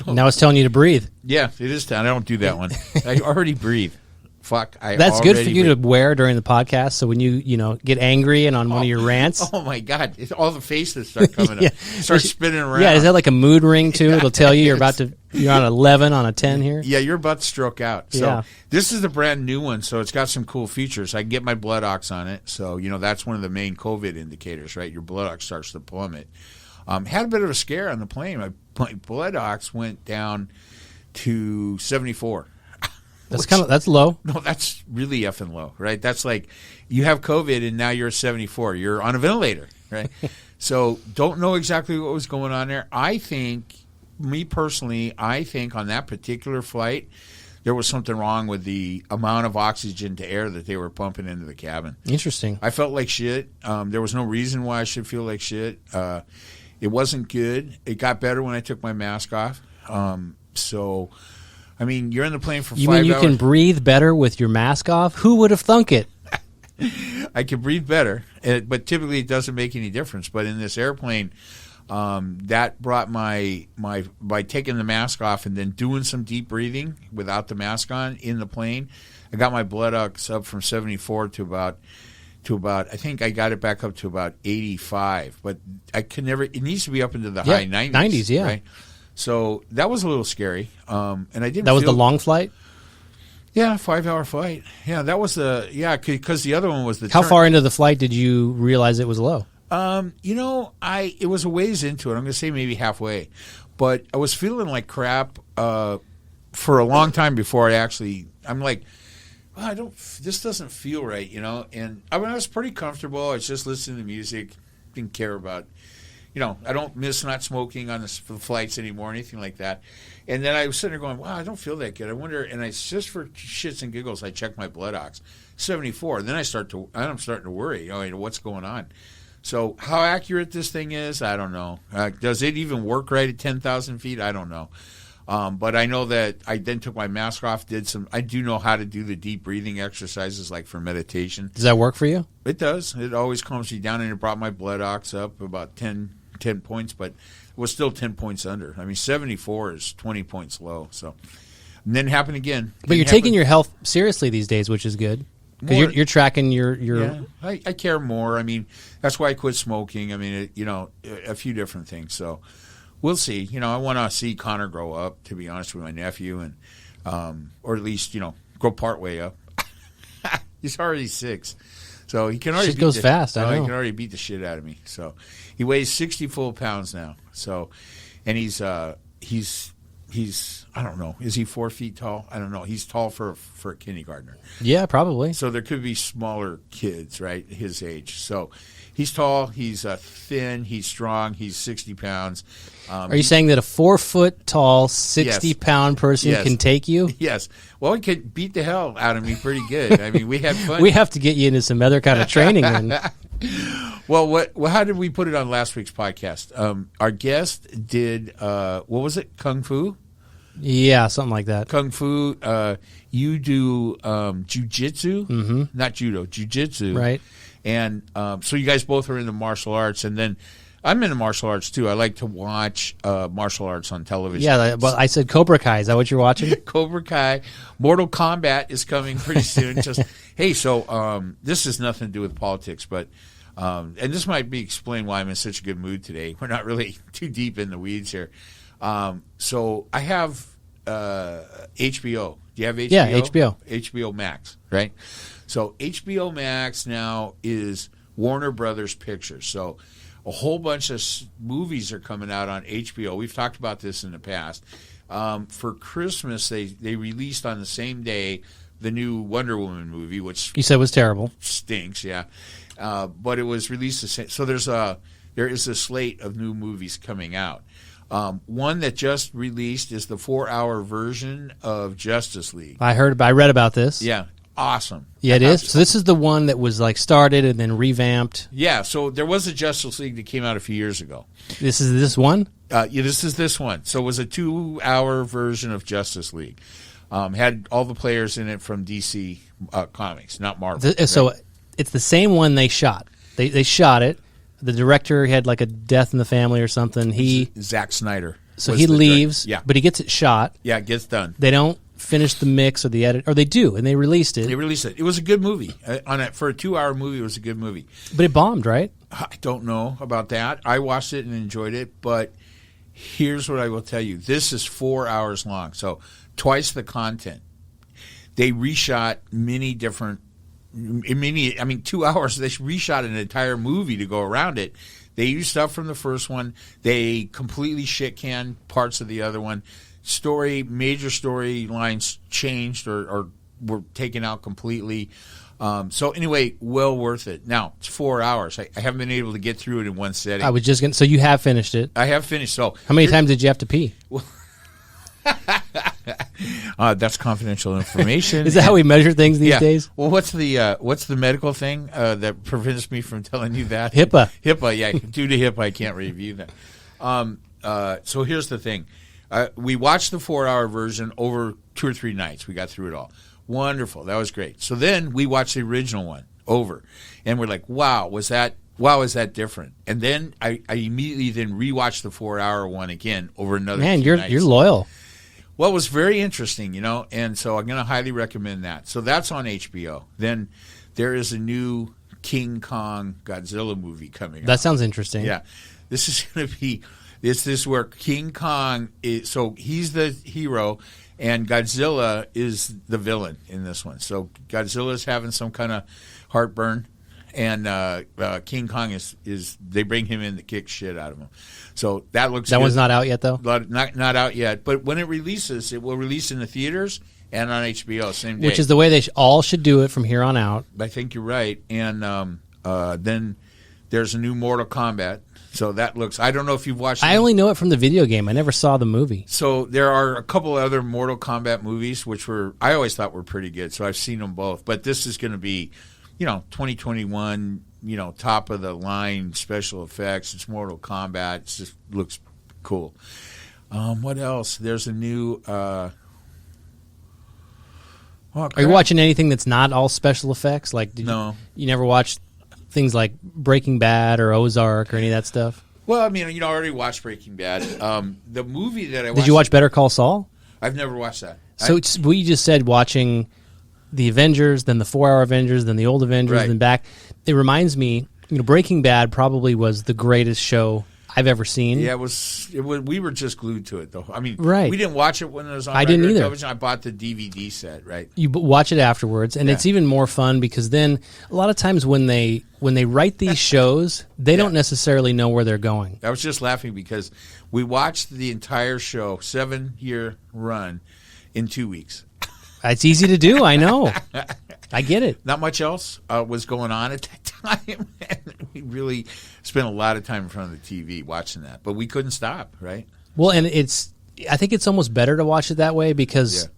Now it's telling you to breathe. Yeah, it is. I don't do that one. I already breathe. Fuck, That's good for you to wear during the podcast. So when you get angry and on one of your rants, oh my God, all the faces start coming up, start spinning around. Yeah, is that like a mood ring too? It'll tell you you're on 11 on a 10 here. Yeah, you're about to stroke out. So Yeah. This is a brand new one, so it's got some cool features. I can get my blood ox on it, so that's one of the main COVID indicators, right? Your blood ox starts to plummet. Had a bit of a scare on the plane. My blood ox went down to 74. That's low. No, that's really effing low, right? That's like you have COVID and now you're 74. You're on a ventilator, right? So don't know exactly what was going on there. I think on that particular flight, there was something wrong with the amount of oxygen to air that they were pumping into the cabin. Interesting. I felt like shit. There was no reason why I should feel like shit. It wasn't good. It got better when I took my mask off. I mean, you're in the plane for 5 hours. You mean you can breathe better with your mask off? Who would have thunk it? I can breathe better, but typically it doesn't make any difference. But in this airplane, that brought by taking the mask off and then doing some deep breathing without the mask on in the plane, I got my blood ox up from 74 to about I think I got it back up to about 85. But I could never. It needs to be up into the high 90s. 90s, yeah. Right? So that was a little scary, and I didn't. That was the long flight. Yeah, 5-hour flight. Yeah, that was because the other one was the. How far into the flight did you realize it was low? It was a ways into it. I'm going to say maybe halfway, but I was feeling like crap for a long time before I'm like, this doesn't feel right, And I was pretty comfortable. I was just listening to music, didn't care about. I don't miss not smoking on the flights anymore, anything like that. And then I was sitting there going, wow, I don't feel that good. I wonder, and just for shits and giggles, I checked my blood ox, 74. And then I'm starting to worry, what's going on? So how accurate this thing is, I don't know. Does it even work right at 10,000 feet? I don't know. But I know that I then took my mask off, I do know how to do the deep breathing exercises like for meditation. Does that work for you? It does. It always calms me down, and it brought my blood ox up about 10 points, but it was still 10 points under. I mean, 74 is 20 points low. So, and then happened again. But you're taking your health seriously these days, which is good. Because you're tracking your. Yeah, I care more. I mean, that's why I quit smoking. I mean, a few different things. So, we'll see. I want to see Connor grow up, to be honest with my nephew, and or at least grow part way up. He's already 6. So he can already goes fast. I know. He can already beat the shit out of me. So he weighs 60 full pounds now. So, and he's he's I don't know. Is he 4 feet tall? I don't know. He's tall for a kindergartner. Yeah, probably. So there could be smaller kids, right, his age. So he's tall. He's thin. He's strong. He's 60 pounds. Are you saying that a 4 foot tall, 60-pound person Yes. can take you? Yes. Well, he could beat the hell out of me pretty good. I mean, we had fun. We have to get you into some other kind of training then. Well, how did we put it on last week's podcast? Our guest did, what was it, Kung Fu? Yeah, something like that. Kung Fu. You do jiu-jitsu? Not judo, jiu-jitsu. Right. And so you guys both are into martial arts, and then I'm into martial arts too. I like to watch martial arts on television. Yeah, well, I said Cobra Kai. Is that what you're watching? Cobra Kai. Mortal Kombat is coming pretty soon. Hey, so this has nothing to do with politics, but and this might be explain why I'm in such a good mood today. We're not really too deep in the weeds here. So I have HBO. Do you have HBO? Yeah, HBO. HBO Max, right? So HBO Max now is Warner Brothers Pictures. So a whole bunch of movies are coming out on HBO. We've talked about this in the past. For Christmas, they released on the same day the new Wonder Woman movie, which You said was terrible. stinks, yeah. But it was released the same. So there is a slate of new movies coming out. One that just released is the 4-hour version of Justice League. I read about this. Yeah, awesome. Yeah, it is. So this is the one that was like started and then revamped. Yeah, so there was a Justice League that came out a few years ago. This is this one? Yeah, this is this one. So it was a 2-hour version of Justice League. Had all the players in it from DC Comics, not Marvel. So right? it's the same one they shot. They shot it. The director had like a death in the family or something. Zack Snyder. So he leaves, yeah. but he gets it shot. Yeah, it gets done. They don't finish the mix or the edit, or they do, and they released it. They released it. It was a good movie. For a 2-hour movie, it was a good movie. But it bombed, right? I don't know about that. I watched it and enjoyed it, but here's what I will tell you. This is 4 hours long, so twice the content. They reshot many different 2 hours. They reshot an entire movie to go around it. They used stuff from the first one. They completely shit-canned parts of the other one. Major storylines changed or were taken out completely. So anyway, well worth it. Now, it's 4 hours. I haven't been able to get through it in one setting. I was just going to... So you have finished it. I have finished. So how many times did you have to pee? That's confidential information. Is that how we measure things these days? Well, what's the medical thing that prevents me from telling you that? HIPAA. HIPAA, yeah. Due to HIPAA, I can't review that. So here's the thing. We watched the 4-hour version over 2 or 3 nights. We got through it all. Wonderful. That was great. So then we watched the original one over. And we're like, wow, is that different? And then I immediately then rewatched the 4-hour one again over another 2 nights. You're loyal. Well, it was very interesting, and so I'm going to highly recommend that. So that's on HBO. Then there is a new King Kong Godzilla movie coming out. That sounds interesting. Yeah. This is going to be this where King Kong is, so he's the hero and Godzilla is the villain in this one. So Godzilla's having some kind of heartburn. And King Kong is they bring him in to kick shit out of him. So that looks that good. one's not out yet, though? Not out yet. But when it releases, it will release in the theaters and on HBO same day. Which is the way they all should do it from here on out. I think you're right. And then there's a new Mortal Kombat. So that looks... I don't know if you've watched... I only know it from the video game. I never saw the movie. So there are a couple other Mortal Kombat movies, which I always thought were pretty good. So I've seen them both. But this is going to be... 2021, top of the line special effects. It's Mortal Kombat. It just looks cool. What else? There's a new. Are you watching anything that's not all special effects? Like, no, you never watched things like Breaking Bad or Ozark or any of that stuff? Well, I mean, I already watched Breaking Bad. The movie that I watched. Did you watch Better Call Saul? I've never watched that. So we just said watching the Avengers, then the 4-hour Avengers, then the old Avengers, right. then back. It reminds me, Breaking Bad probably was the greatest show I've ever seen. Yeah, it was. We were just glued to it, though. I mean, Right. we didn't watch it when it was on I didn't either. television. I bought the DVD set, right? You watch it afterwards, and it's even more fun because then a lot of times when they write these shows, they don't necessarily know where they're going. I was just laughing because we watched the entire show, 7-year run, in 2 weeks. It's easy to do. I know. I get it. Not much else was going on at that time. We really spent a lot of time in front of the TV watching that, but we couldn't stop, right? Well, and I think it's almost better to watch it that way because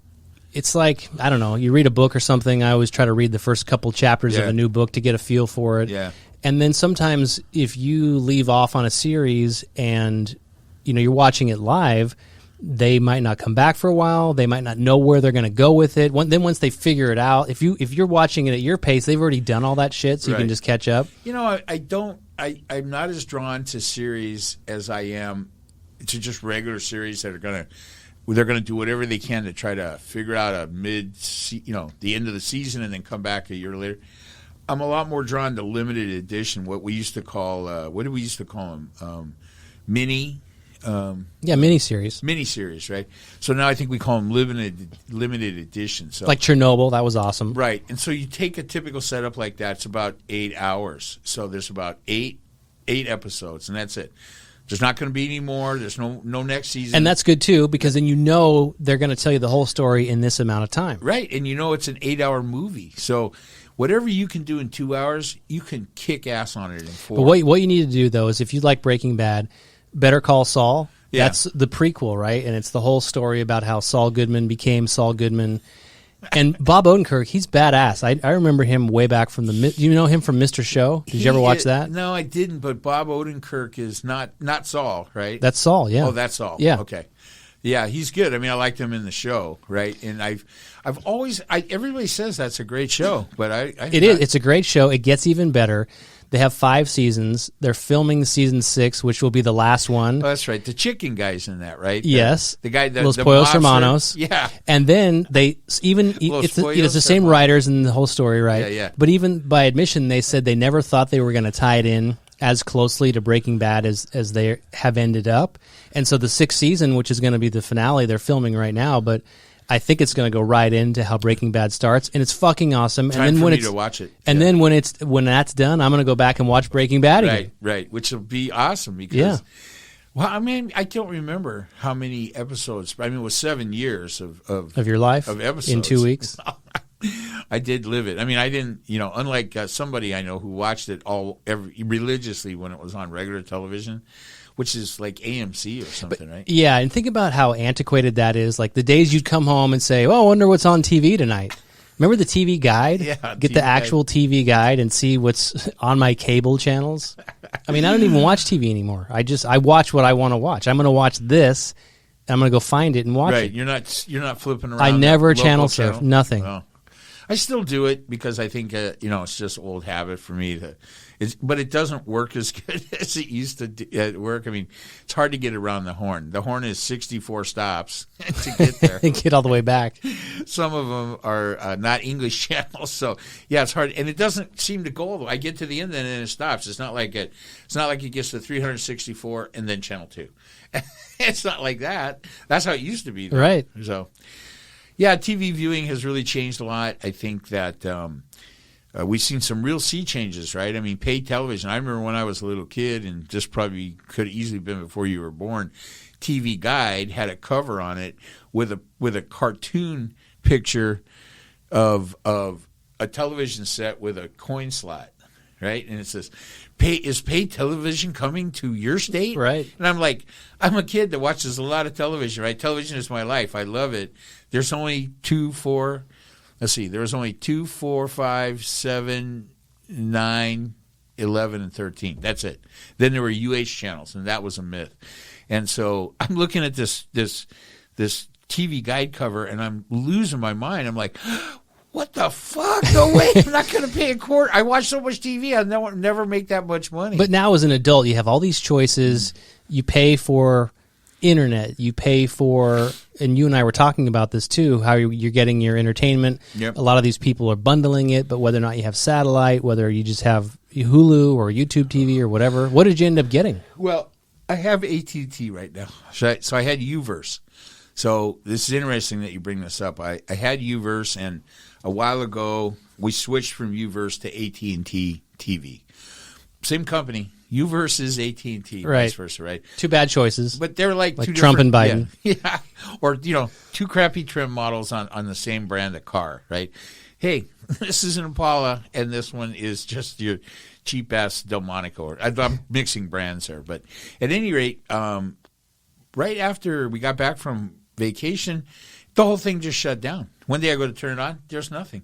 it's like, I don't know, you read a book or something. I always try to read the first couple chapters of a new book to get a feel for it. Yeah. And then sometimes if you leave off on a series and you're watching it live, they might not come back for a while. They might not know where they're going to go with it. Then once they figure it out, if you're watching it at your pace, they've already done all that shit, so you can just catch up. I'm not as drawn to series as I am to just regular series that they're going to do whatever they can to try to figure out the end of the season and then come back a year later. I'm a lot more drawn to limited edition, what we used to call what did we used to call them? Mini. Miniseries. Miniseries, right? So now I think we call them limited edition. So like Chernobyl, that was awesome. Right. And so you take a typical setup like that, it's about 8 hours. So there's about eight episodes, and that's it. There's not going to be any more. There's no next season. And that's good, too, because then they're going to tell you the whole story in this amount of time. Right. And it's an 8-hour movie. So whatever you can do in 2 hours, you can kick ass on it in 4. But what you need to do, though, is if you like Breaking Bad, Better Call Saul, that's the prequel, right? And it's the whole story about how Saul Goodman became Saul Goodman. And Bob Odenkirk, he's badass. I remember him way back from do you know him from Mr. Show? Did you ever watch that? No, I didn't, but Bob Odenkirk is not Saul, right? That's Saul, yeah. Oh, that's Saul. Yeah. Okay. Yeah, he's good. I mean, I liked him in the show, right? And I've always everybody says that's a great show, but it is. It's a great show. It gets even better. They have 5 seasons. They're filming season 6, which will be the last one. Oh, that's right. The chicken guy's in that, right? Yes. The guy, Los Pollos Hermanos. Yeah. And then it's the same writers in the whole story, right? Yeah, yeah. But even by admission, they said they never thought they were going to tie it in as closely to Breaking Bad as they have ended up. And so the 6th season, which is going to be the finale, they're filming right now, but I think it's going to go right into how Breaking Bad starts, and it's fucking awesome. Time and then for when me it's to watch it, and then when that's done, I'm going to go back and watch Breaking Bad again. Right, which will be awesome because, well, I mean, I don't remember how many episodes. I mean, it was 7 years of your life of episodes in 2 weeks. I did live it. I mean, I didn't, unlike somebody I know who watched it religiously when it was on regular television. Which is like AMC or something, right? Yeah, and think about how antiquated that is. Like the days you'd come home and say, "Oh, I wonder what's on TV tonight." Remember the TV guide? Yeah, get the actual TV guide and see what's on my cable channels. I mean, I don't even watch TV anymore. I watch what I want to watch. I'm going to watch this. I'm going to go find it and watch it. Right, you're not flipping around. I never channel surf. Nothing. Oh. I still do it because I think it's just old habit for me but it doesn't work as good as it used to work. I mean, it's hard to get around the Horn. The Horn is 64 stops to get there. Get all the way back. Some of them are not English channels, so yeah, it's hard, and it doesn't seem to go. I get to the end and then it stops. It's not like it gets to 364 and then channel 2. It's not like that. That's how it used to be, though. Right? So. Yeah, TV viewing has really changed a lot. I think that we've seen some real sea changes, right? I mean, paid television. I remember when I was a little kid, and this probably could have easily been before you were born, TV Guide had a cover on it with a cartoon picture of a television set with a coin slot, right? And it says, is paid television coming to your state? Right. And I'm like, I'm a kid that watches a lot of television, right? Television is my life. I love it. There's only 2, 4, 5, 7, 9, 11, and 13. That's it. Then there were UH channels, and that was a myth. And so I'm looking at this TV Guide cover, and I'm losing my mind. I'm like, what the fuck? No way. I'm not going to pay a quarter. I watch so much TV. I'll never make that much money. But now as an adult, you have all these choices. You pay for internet. You pay for, and you and I were talking about this too, how you're getting your entertainment. Yep. A lot of these people are bundling it, but whether or not you have satellite, whether you just have Hulu or YouTube TV or whatever, what did you end up getting? Well, I have AT&T right now. So I had Uverse. So this is interesting that you bring this up. I had Uverse, and a while ago we switched from Uverse to AT&T TV. Same company. Uverse is AT&T, right. vice versa, right? Two bad choices. But they're like two Trump and different, Biden. Yeah. Or, two crappy trim models on the same brand of car, right? Hey, this is an Impala, and this one is just your cheap-ass Delmonico. I'm mixing brands there. But at any rate, right after we got back from vacation, the whole thing just shut down. One day I go to turn it on, there's nothing.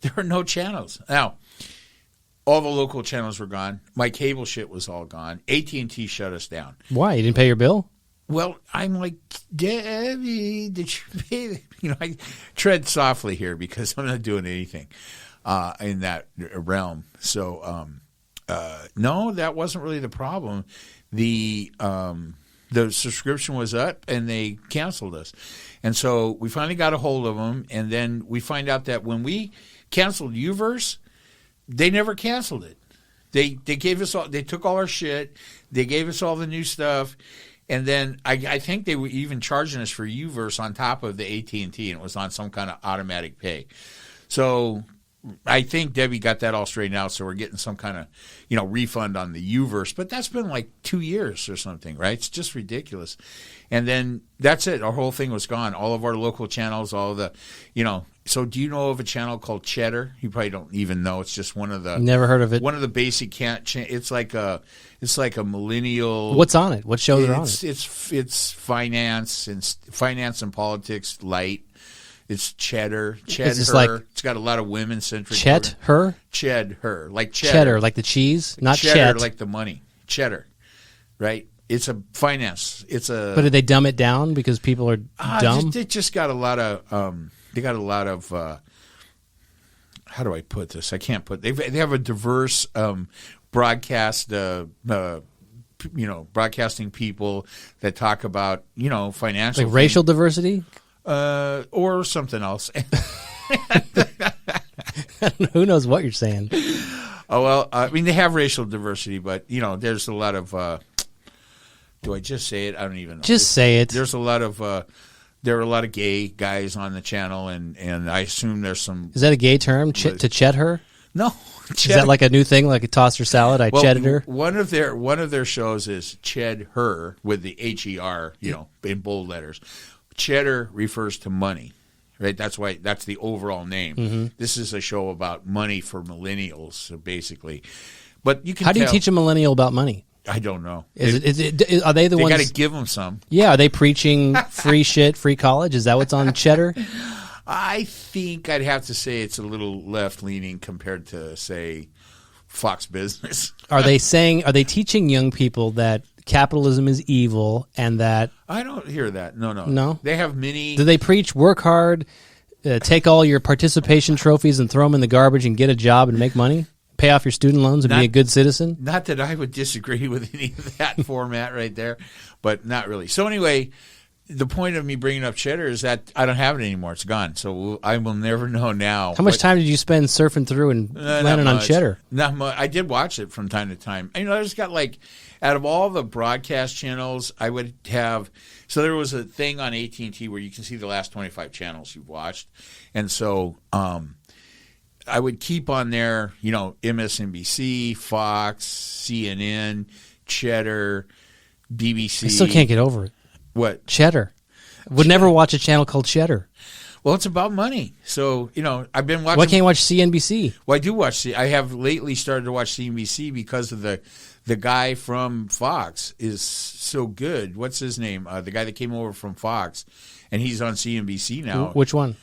There are no channels. Now, all the local channels were gone. My cable shit was all gone. AT&T shut us down. Why? You didn't pay your bill? Well, I'm like, Debbie, did you pay? I tread softly here because I'm not doing anything in that realm. So, no, that wasn't really the problem. The subscription was up, and they canceled us. And so we finally got a hold of them, and then we find out that when we canceled Uverse, they never canceled it. They gave us all. They took all our shit. They gave us all the new stuff, and then I think they were even charging us for Uverse on top of the AT&T, and it was on some kind of automatic pay. So I think Debbie got that all straightened out. So we're getting some kind of refund on the Uverse, but that's been like 2 years or something, right? It's just ridiculous. And then that's it. Our whole thing was gone. All of our local channels, all of the, So do you know of a channel called Cheddar? You probably don't even know. It's just one of the. Never heard of it. One of the basic it's like a millennial. What's on it? What shows are on it? It's finance and politics light. It's Cheddar. Cheddar. It's got a lot of women centric. Cheddar. Cheddar, like cheddar. Cheddar, like the cheese, not cheddar, chet. like the money. Cheddar, right? It's a finance. But did they dumb it down because people are dumb? They just got a lot of. They got a lot of. How do I put this? I can't put. They have a diverse broadcast. Broadcasting people that talk about financial like racial diversity, or something else. Who knows what you're saying? Oh well, I mean they have racial diversity, but there's a lot of. Do I just say it? I don't even know. Just say it. There's a lot of. There are a lot of gay guys on the channel, and I assume there's some. Is that a gay term? To chet her? No. Is that like a new thing, like a tossed her salad? I chedded her. One of their shows is Ched Her with the HER, in bold letters. Cheddar refers to money, right? That's the overall name. Mm-hmm. This is a show about money for millennials, so basically. But you can. How do you teach a millennial about money? I don't know. Are they the ones? They got to give them some. Yeah, are they preaching free shit, free college? Is that what's on Cheddar? I think I'd have to say it's a little left-leaning compared to, say, Fox Business. Are they teaching young people that capitalism is evil and that... I don't hear that. No. No? They have many... Do they preach work hard, take all your participation trophies and throw them in the garbage and get a job and make money? Pay off your student loans and be a good citizen? Not that I would disagree with any of that format right there, but not really. So anyway, the point of me bringing up Cheddar is that I don't have it anymore. It's gone. So I will never know now. How much time did you spend surfing through and landing on Cheddar? Not much. I did watch it from time to time. I just got out of all the broadcast channels, I would have. So there was a thing on AT&T where you can see the last 25 channels you've watched, and so I would keep on there, MSNBC, Fox, CNN, Cheddar, BBC. I still can't get over it. What? Cheddar. Would never watch a channel called Cheddar. Well, it's about money. So, I've been watching. Why can't you watch CNBC? Well, I do watch. I have lately started to watch CNBC because of the guy from Fox is so good. What's his name? The guy that came over from Fox, and he's on CNBC now. Which one?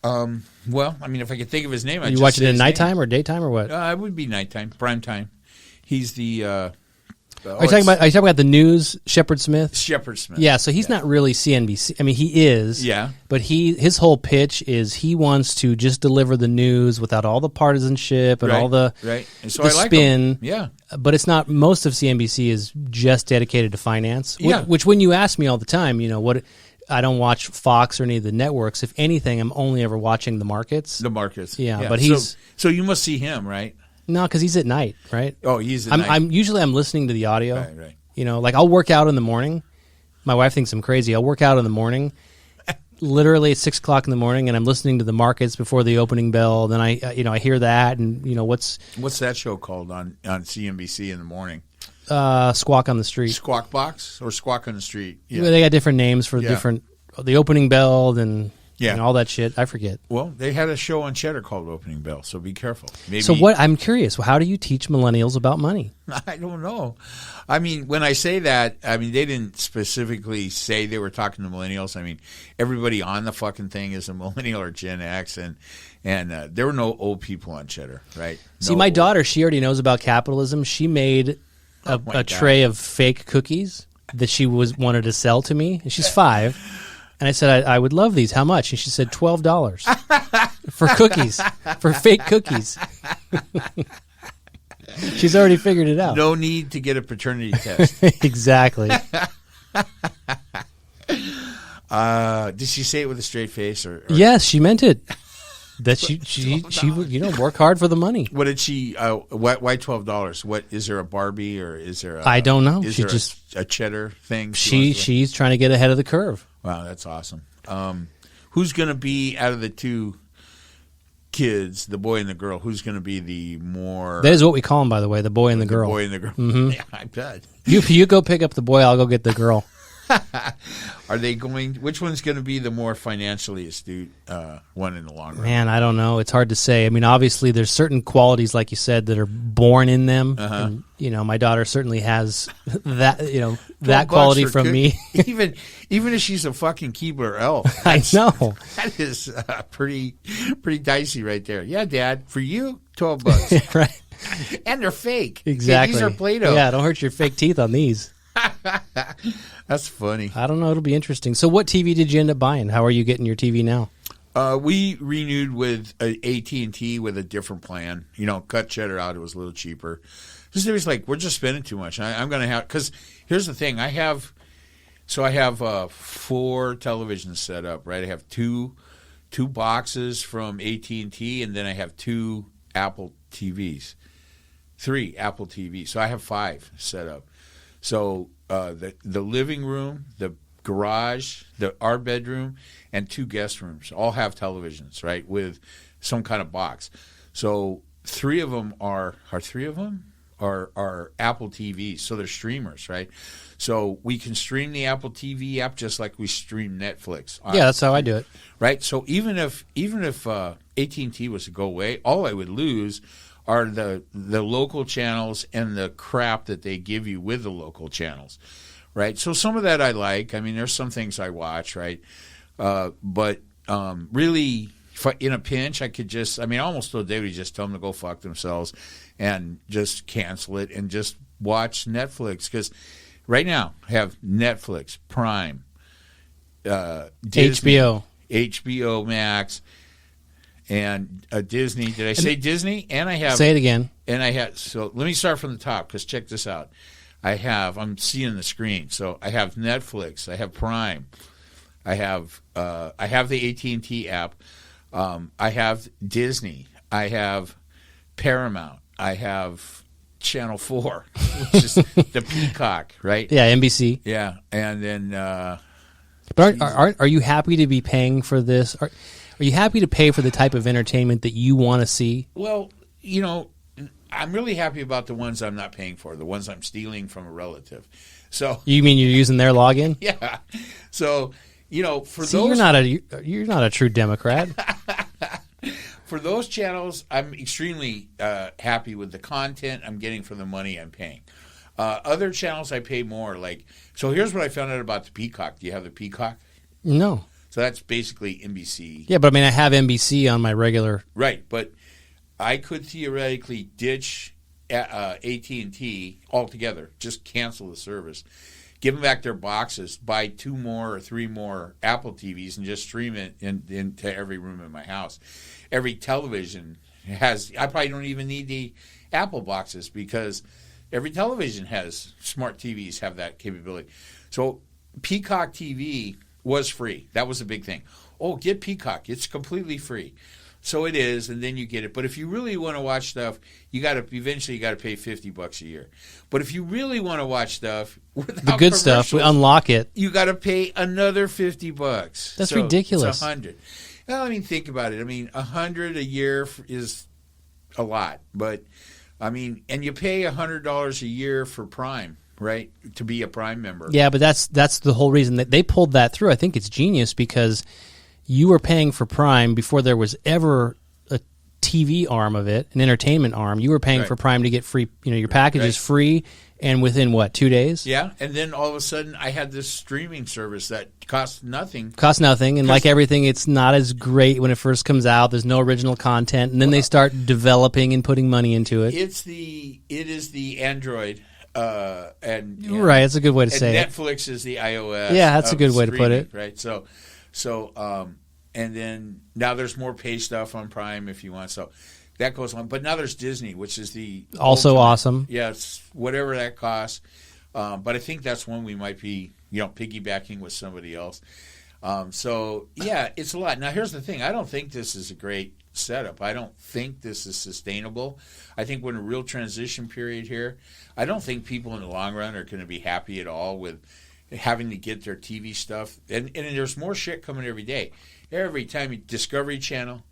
Well, I mean, if I could think of his name, you watch it in nighttime or daytime or what? It would be nighttime, prime time. He's the. Are you talking about the news, Shepard Smith? Shepard Smith. Yeah, so he's not really CNBC. I mean, he is. Yeah. But his whole pitch is he wants to just deliver the news without all the partisanship and all the And so the I like spin. him. Yeah. But it's not. Most of CNBC is just dedicated to finance. Yeah. Which when you ask me all the time, what. I don't watch Fox or any of the networks. If anything, I'm only ever watching the markets. The markets. Yeah, but he's... So you must see him, right? No, because he's at night, right? Oh, he's at night. I'm listening to the audio. Right. You know, like I'll work out in the morning. My wife thinks I'm crazy. I'll work out in the morning, literally at 6 o'clock in the morning, and I'm listening to the markets before the opening bell. Then I hear that, and what's that show called on CNBC in the morning? Squawk on the Street. Squawk Box or Squawk on the Street? Yeah. They got different names for different the opening bell and all that shit. I forget. Well, they had a show on Cheddar called Opening Bell, so be careful. Maybe. So what? I'm curious. How do you teach millennials about money? I don't know. I mean, when I say that, I mean they didn't specifically say they were talking to millennials. I mean, everybody on the fucking thing is a millennial or Gen X, and there were no old people on Cheddar, right? See, my daughter, she already knows about capitalism. She made a tray of fake cookies that she wanted to sell to me. And she's 5. And I said, I would love these. How much? And she said, $12 for cookies, for fake cookies. She's already figured it out. No need to get a paternity test. Exactly. Did she say it with a straight face? Or? Yes, she meant it. That she work hard for the money. What did she? Why $12? What is there a Barbie or is there? I don't know. Is she there just a cheddar thing? She's trying to get ahead of the curve. Wow, that's awesome. Who's going to be out of the two kids, the boy and the girl? Who's going to be the more? That is what we call them, by the way, the boy and the girl. The boy and the girl. Mm-hmm. Yeah, I bet. You go pick up the boy. I'll go get the girl. Are they going? Which one's going to be the more financially astute one in the long run? Man, I don't know. It's hard to say. I mean, obviously, there's certain qualities, like you said, that are born in them. And, my daughter certainly has that. That quality from me. even if she's a fucking Keebler elf. I know that is pretty dicey right there. Yeah, Dad, for you, $12, right? And they're fake. Exactly. These are Play-Doh. Yeah, don't hurt your fake teeth on these. That's funny. I don't know. It'll be interesting. So what TV did you end up buying? How are you getting your TV now? We renewed with AT&T with a different plan. Cut Cheddar out. It was a little cheaper. Just it was like, we're just spending too much. I'm going to have, because here's the thing. I have 4 televisions set up, right? I have two boxes from AT&T, and then I have 2 Apple TVs. 3 Apple TVs. So I have 5 set up. So the living room, the garage, our bedroom, and 2 guest rooms all have televisions, right, with some kind of box. So 3 of them are Apple TVs. So they're streamers, right? So we can stream the Apple TV app just like we stream Netflix. Yeah, that's how I do it. Right. So even if AT&T was to go away, all I would lose are the local channels and the crap that they give you with the local channels, right? So some of that I like. I mean, there's some things I watch, right? But really, in a pinch, I almost told David, just tell them to go fuck themselves and just cancel it and just watch Netflix. Because right now, I have Netflix, Prime, Disney, HBO Max, and Disney. Did I say Disney? And I have... Say it again. And I had... So let me start from the top, because check this out. I'm seeing the screen. So I have Netflix. I have Prime. I have the AT&T app. I have Disney. I have Paramount. I have Channel 4, which is the Peacock, right? Yeah, NBC. Yeah. And then... but are you happy to be paying for this? Are you happy to pay for the type of entertainment that you want to see? Well, I'm really happy about the ones I'm not paying for, the ones I'm stealing from a relative. So you mean you're using their login? Yeah. So, for See, those... You're not a true Democrat. For those channels, I'm extremely happy with the content I'm getting for the money I'm paying. Other channels I pay more. So here's what I found out about the Peacock. Do you have the Peacock? No. So that's basically NBC. Yeah, but I have NBC on my regular. Right, but I could theoretically ditch AT&T altogether, just cancel the service, give them back their boxes, buy 2 more or 3 more Apple TVs, and just stream it into every room in my house. Every television has... I probably don't even need the Apple boxes because every television has... Smart TVs have that capability. So Peacock TV was free. That was a big thing. Oh, get Peacock. It's completely free. So it is, and then you get it. But if you really want to watch stuff, you got to pay $50 a year. But if you really want to watch stuff without the good stuff, we unlock it. You got to pay another $50. That's ridiculous. It's $100. Well, I mean, think about it. I mean, $100 a year is a lot, but I mean, and you pay $100 a year for Prime, right? To be a Prime member. Yeah, but that's the whole reason that they pulled that through. I think it's genius because you were paying for Prime before there was ever a TV arm of it, an entertainment arm. You were paying for Prime to get free, your package is free, and within, 2 days? Yeah, and then all of a sudden I had this streaming service that costs nothing. Costs nothing, and like everything, it's not as great when it first comes out. There's no original content, and then they start developing and putting money into it. It is the Android, and right, that's a good way to say it. Netflix is the iOS. Yeah, that's a good way to put it. Right, so, and then now there's more pay stuff on Prime if you want. So that goes on. But now there's Disney, which is the also awesome. Yes, whatever that costs. But I think that's one we might be, piggybacking with somebody else. So yeah, it's a lot. Now here's the thing: I don't think this is a great setup. I don't think this is sustainable. I think we're in a real transition period here. I don't think people in the long run are going to be happy at all with having to get their TV stuff. And there's more shit coming every day. Every time Discovery Channel,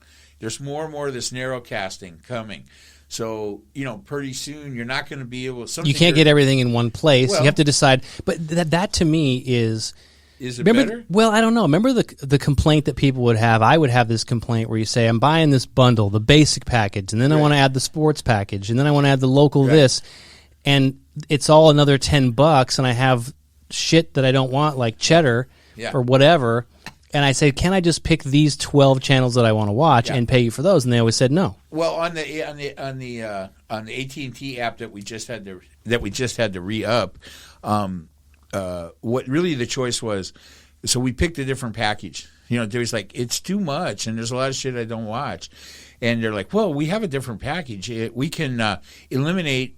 there's more and more of this narrowcasting coming. So, pretty soon you're not going to be able to... You can't get everything in one place. You have to decide. But that to me is... Is it better? Well, I don't know. Remember the complaint that people would have? I would have this complaint where you say, I'm buying this bundle, the basic package, and then I want to add the sports package, and then I want to add the local this, and it's all another $10, and I have shit that I don't want, like cheddar or whatever, and I say, can I just pick these 12 channels that I want to watch and pay you for those? And they always said no. Well, on the AT&T app that we just had to re-up, what really the choice was, so we picked a different package. There was like, it's too much, and there's a lot of shit I don't watch. And they're like, well, we have a different package. We can eliminate,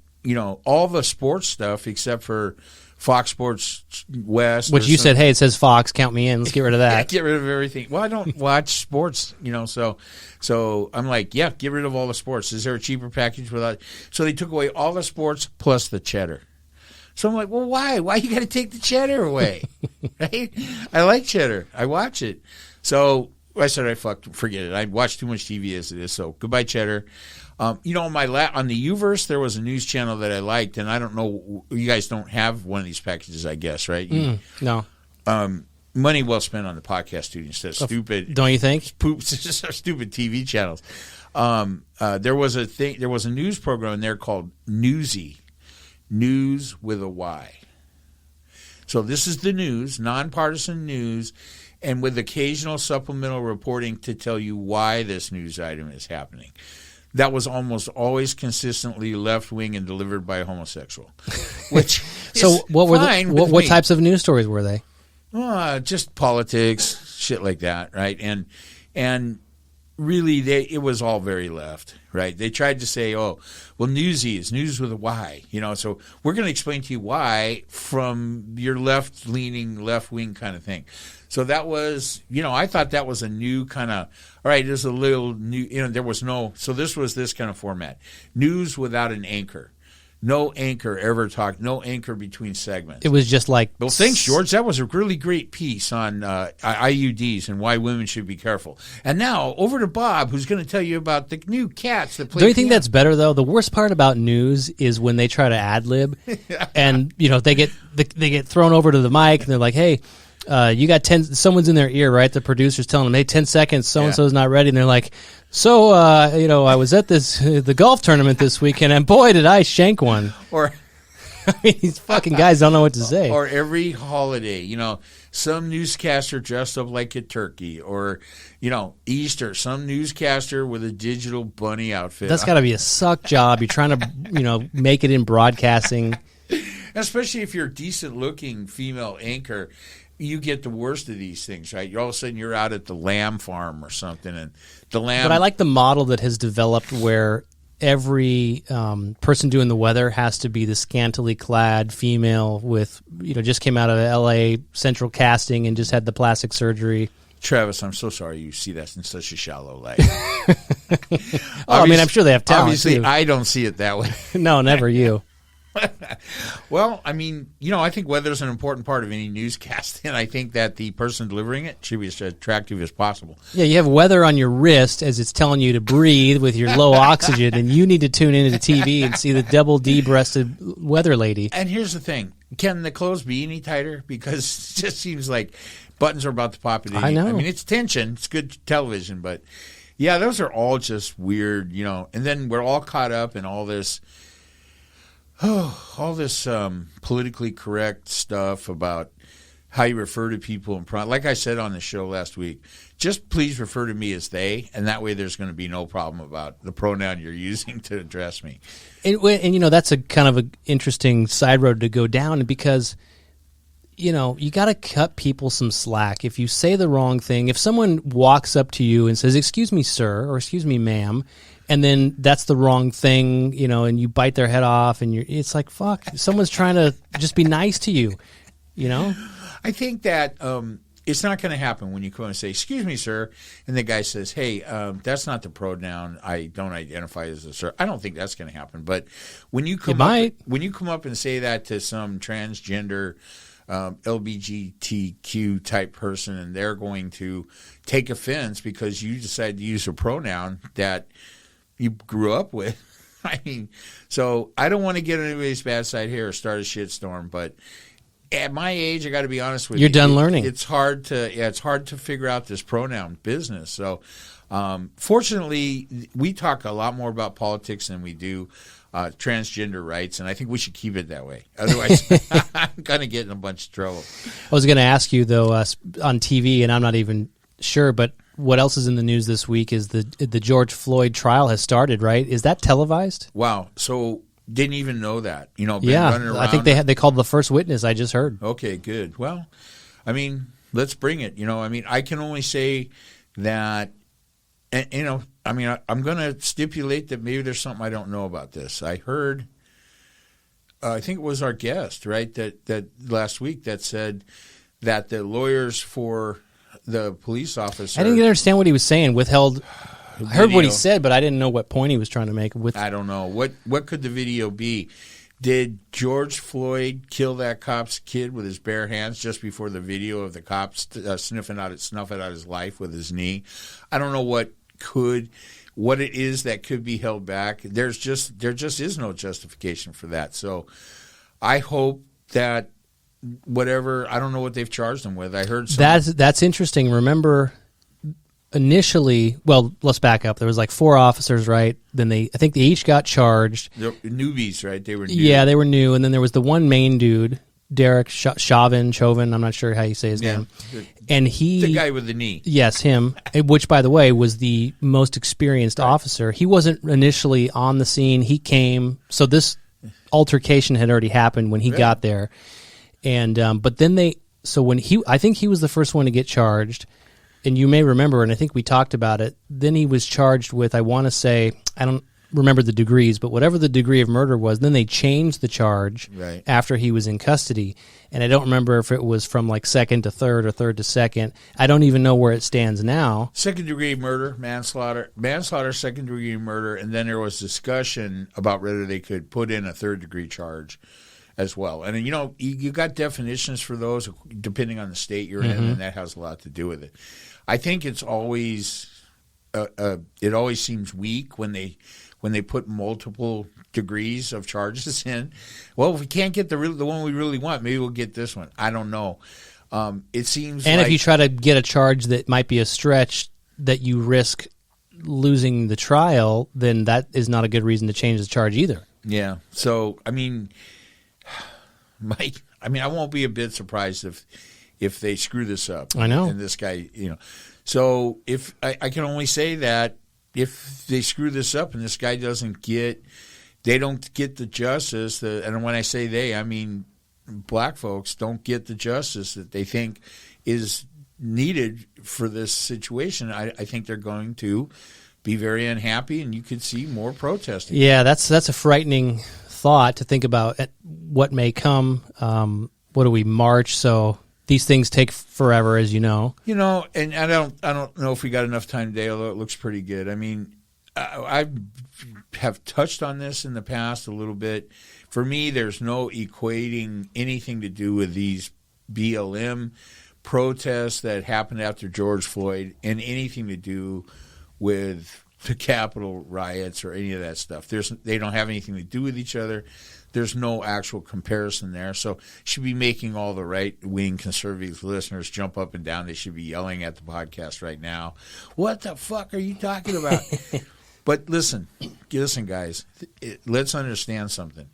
all the sports stuff except for Fox Sports West. Which you said, hey, it says Fox, count me in. Let's get rid of that. Yeah, get rid of everything. Well, I don't watch sports, so I'm like, get rid of all the sports. Is there a cheaper package without? So they took away all the sports plus the cheddar. So I'm like, well, why? Why you got to take the cheddar away? Right? I like cheddar. I watch it. So I said, forget it. I watch too much TV as it is. So goodbye, cheddar. On the Uverse, there was a news channel that I liked, and I don't know. You guys don't have one of these packages, I guess, right? No. Money well spent on the podcast studio instead of stupid. Don't you think? Stupid TV channels. There was a news program in there called Newsy. News with a Y. So this is the news, nonpartisan news, and with occasional supplemental reporting to tell you why this news item is happening. That was almost always consistently left-wing and delivered by a homosexual. Which so what were what me. Types of news stories were they? Just politics, shit like that, right? And really, it was all very left, right? They tried to say, oh, well, Newsy is news with a Y, so we're going to explain to you why from your left-leaning, left-wing kind of thing. So that was, I thought that was a new kind of, all right, there's a little new, there was no, so this was this kind of format. News without an anchor. No anchor ever talked, no anchor between segments. It was just like... Well, thanks, George. That was a really great piece on IUDs and why women should be careful. And now, over to Bob, who's going to tell you about the new cats that play Don't you think that's better, though? The worst part about news is when they try to ad-lib, and, they get thrown over to the mic, and they're like, hey... you got 10, someone's in their ear, right? The producer's telling them, hey, 10 seconds, so-and-so's not ready. And they're like, so, I was at the golf tournament this weekend, and boy, did I shank one. Or, I mean, these fucking guys don't know what to say. Or every holiday, some newscaster dressed up like a turkey. Or, Easter, some newscaster with a digital bunny outfit. That's got to be a suck job. You're trying to, make it in broadcasting. Especially if you're a decent-looking female anchor. You get the worst of these things, right? All of a sudden, you're out at the lamb farm or something, and the lamb. But I like the model that has developed where every person doing the weather has to be the scantily clad female with, just came out of L.A. Central Casting and just had the plastic surgery. Travis, I'm so sorry you see that in such a shallow light. I mean, I'm sure they have talent. Obviously, too. I don't see it that way. No, never you. Well, I mean, I think weather's an important part of any newscast, and I think that the person delivering it should be as attractive as possible. Yeah, you have weather on your wrist as it's telling you to breathe with your low oxygen, and you need to tune into the TV and see the double D-breasted weather lady. And here's the thing. Can the clothes be any tighter? Because it just seems like buttons are about to pop in. I know. I mean, it's tension. It's good television, but, yeah, those are all just weird, And then we're all caught up in all this politically correct stuff about how you refer to people in front. Like I said on the show last week, just please refer to me as they, and that way there's going to be no problem about the pronoun you're using to address me. And that's a kind of an interesting side road to go down because, you got to cut people some slack. If you say the wrong thing, if someone walks up to you and says, "Excuse me, sir," or "Excuse me, ma'am," and then that's the wrong thing, and you bite their head off, and it's like, fuck, someone's trying to just be nice to you, I think that it's not going to happen when you come and say, "Excuse me, sir," and the guy says, "Hey, that's not the pronoun. I don't identify as a sir." I don't think that's going to happen. But when you come up and say that to some transgender LGBTQ type person, and they're going to take offense because you decide to use a pronoun that you grew up with. I mean, so I don't want to get on anybody's bad side here or start a shitstorm, but at my age, I got to be honest with you. You're done learning. It's hard to figure out this pronoun business. So, fortunately, we talk a lot more about politics than we do transgender rights, and I think we should keep it that way. Otherwise, I'm going to get in a bunch of trouble. I was going to ask you, though, on TV, and I'm not even sure, but what else is in the news this week is the George Floyd trial has started, right? Is that televised? Wow. So didn't even know that. Been running around. I think they called the first witness. I just heard. Okay, good. Well, I mean, let's bring it. I mean, I can only say that, and, I mean, I'm going to stipulate that maybe there's something I don't know about this. I heard, I think it was our guest, right, that last week that said that the lawyers for the police officer. I didn't understand what he was saying. Withheld. I heard what he said, but I didn't know what point he was trying to make. I don't know. What could the video be? Did George Floyd kill that cop's kid with his bare hands just before the video of the cops snuffing out his life with his knee? I don't know what it is that could be held back. There just is no justification for that. So I hope that whatever, I don't know what they've charged him with. I heard that's interesting. Remember, initially, well, let's back up. There was like 4 officers, right? Then I think they each got charged. They're newbies, right? They were new. Yeah, they were new. And then there was the one main dude, Derek Chauvin. I'm not sure how you say his name. And the guy with the knee. Yes, him. Which, by the way, was the most experienced officer. He wasn't initially on the scene. He came. So this altercation had already happened when he got there. And but then I think he was the first one to get charged. And you may remember, and I think we talked about it, then he was charged with, I want to say, I don't remember the degrees, but whatever the degree of murder was, then they changed the charge after he was in custody. And I don't remember if it was from like second to third or third to second. I don't even know where it stands now. Second-degree murder, manslaughter, second-degree murder, and then there was discussion about whether they could put in a third-degree charge as well. And, you got definitions for those depending on the state you're in, and that has a lot to do with it. I think it's always it always seems weak when they put multiple degrees of charges in. Well, if we can't get the one we really want, maybe we'll get this one. I don't know. It seems if you try to get a charge that might be a stretch that you risk losing the trial, then that is not a good reason to change the charge either. Yeah. So, I mean, I won't be a bit surprised if they screw this up. I know. And this guy, So if I can only say that if they screw this up and this guy don't get the justice, and when I say they, I mean black folks don't get the justice that they think is needed for this situation, I think they're going to be very unhappy, and you could see more protesting. Yeah, that's a frightening thought to think about what may come. What do we March? So these things take forever, as you know. And I don't know if we got enough time today, although it looks pretty good. I mean, I have touched on this in the past a little bit. For me, there's no equating anything to do with these BLM protests that happened after George Floyd and anything to do with the Capitol riots or any of that stuff. They don't have anything to do with each other. There's no actual comparison there. So should be making all the right-wing conservative listeners jump up and down. They should be yelling at the podcast right now. What the fuck are you talking about? But listen, guys, let's understand something.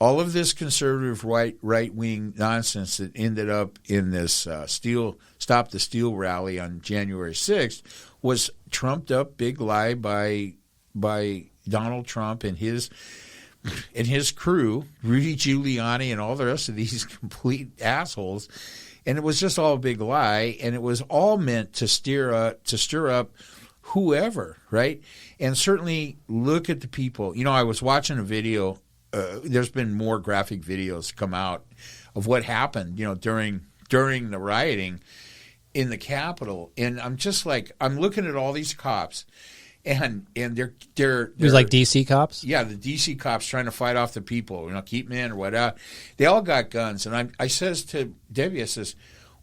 All of this conservative right-wing nonsense that ended up in this Stop the Steal rally on January 6th was trumped up big lie by Donald Trump and his crew, Rudy Giuliani and all the rest of these complete assholes. And it was just all a big lie, and it was all meant to stir up whoever, right? And certainly look at the people. I was watching a video. There's been more graphic videos come out of what happened, during the rioting in the Capitol, and I'm just like, I'm looking at all these cops, and they're it was like DC cops. Yeah, the DC cops trying to fight off the people, keep them in or whatever. They all got guns, and I says to Debbie, I says,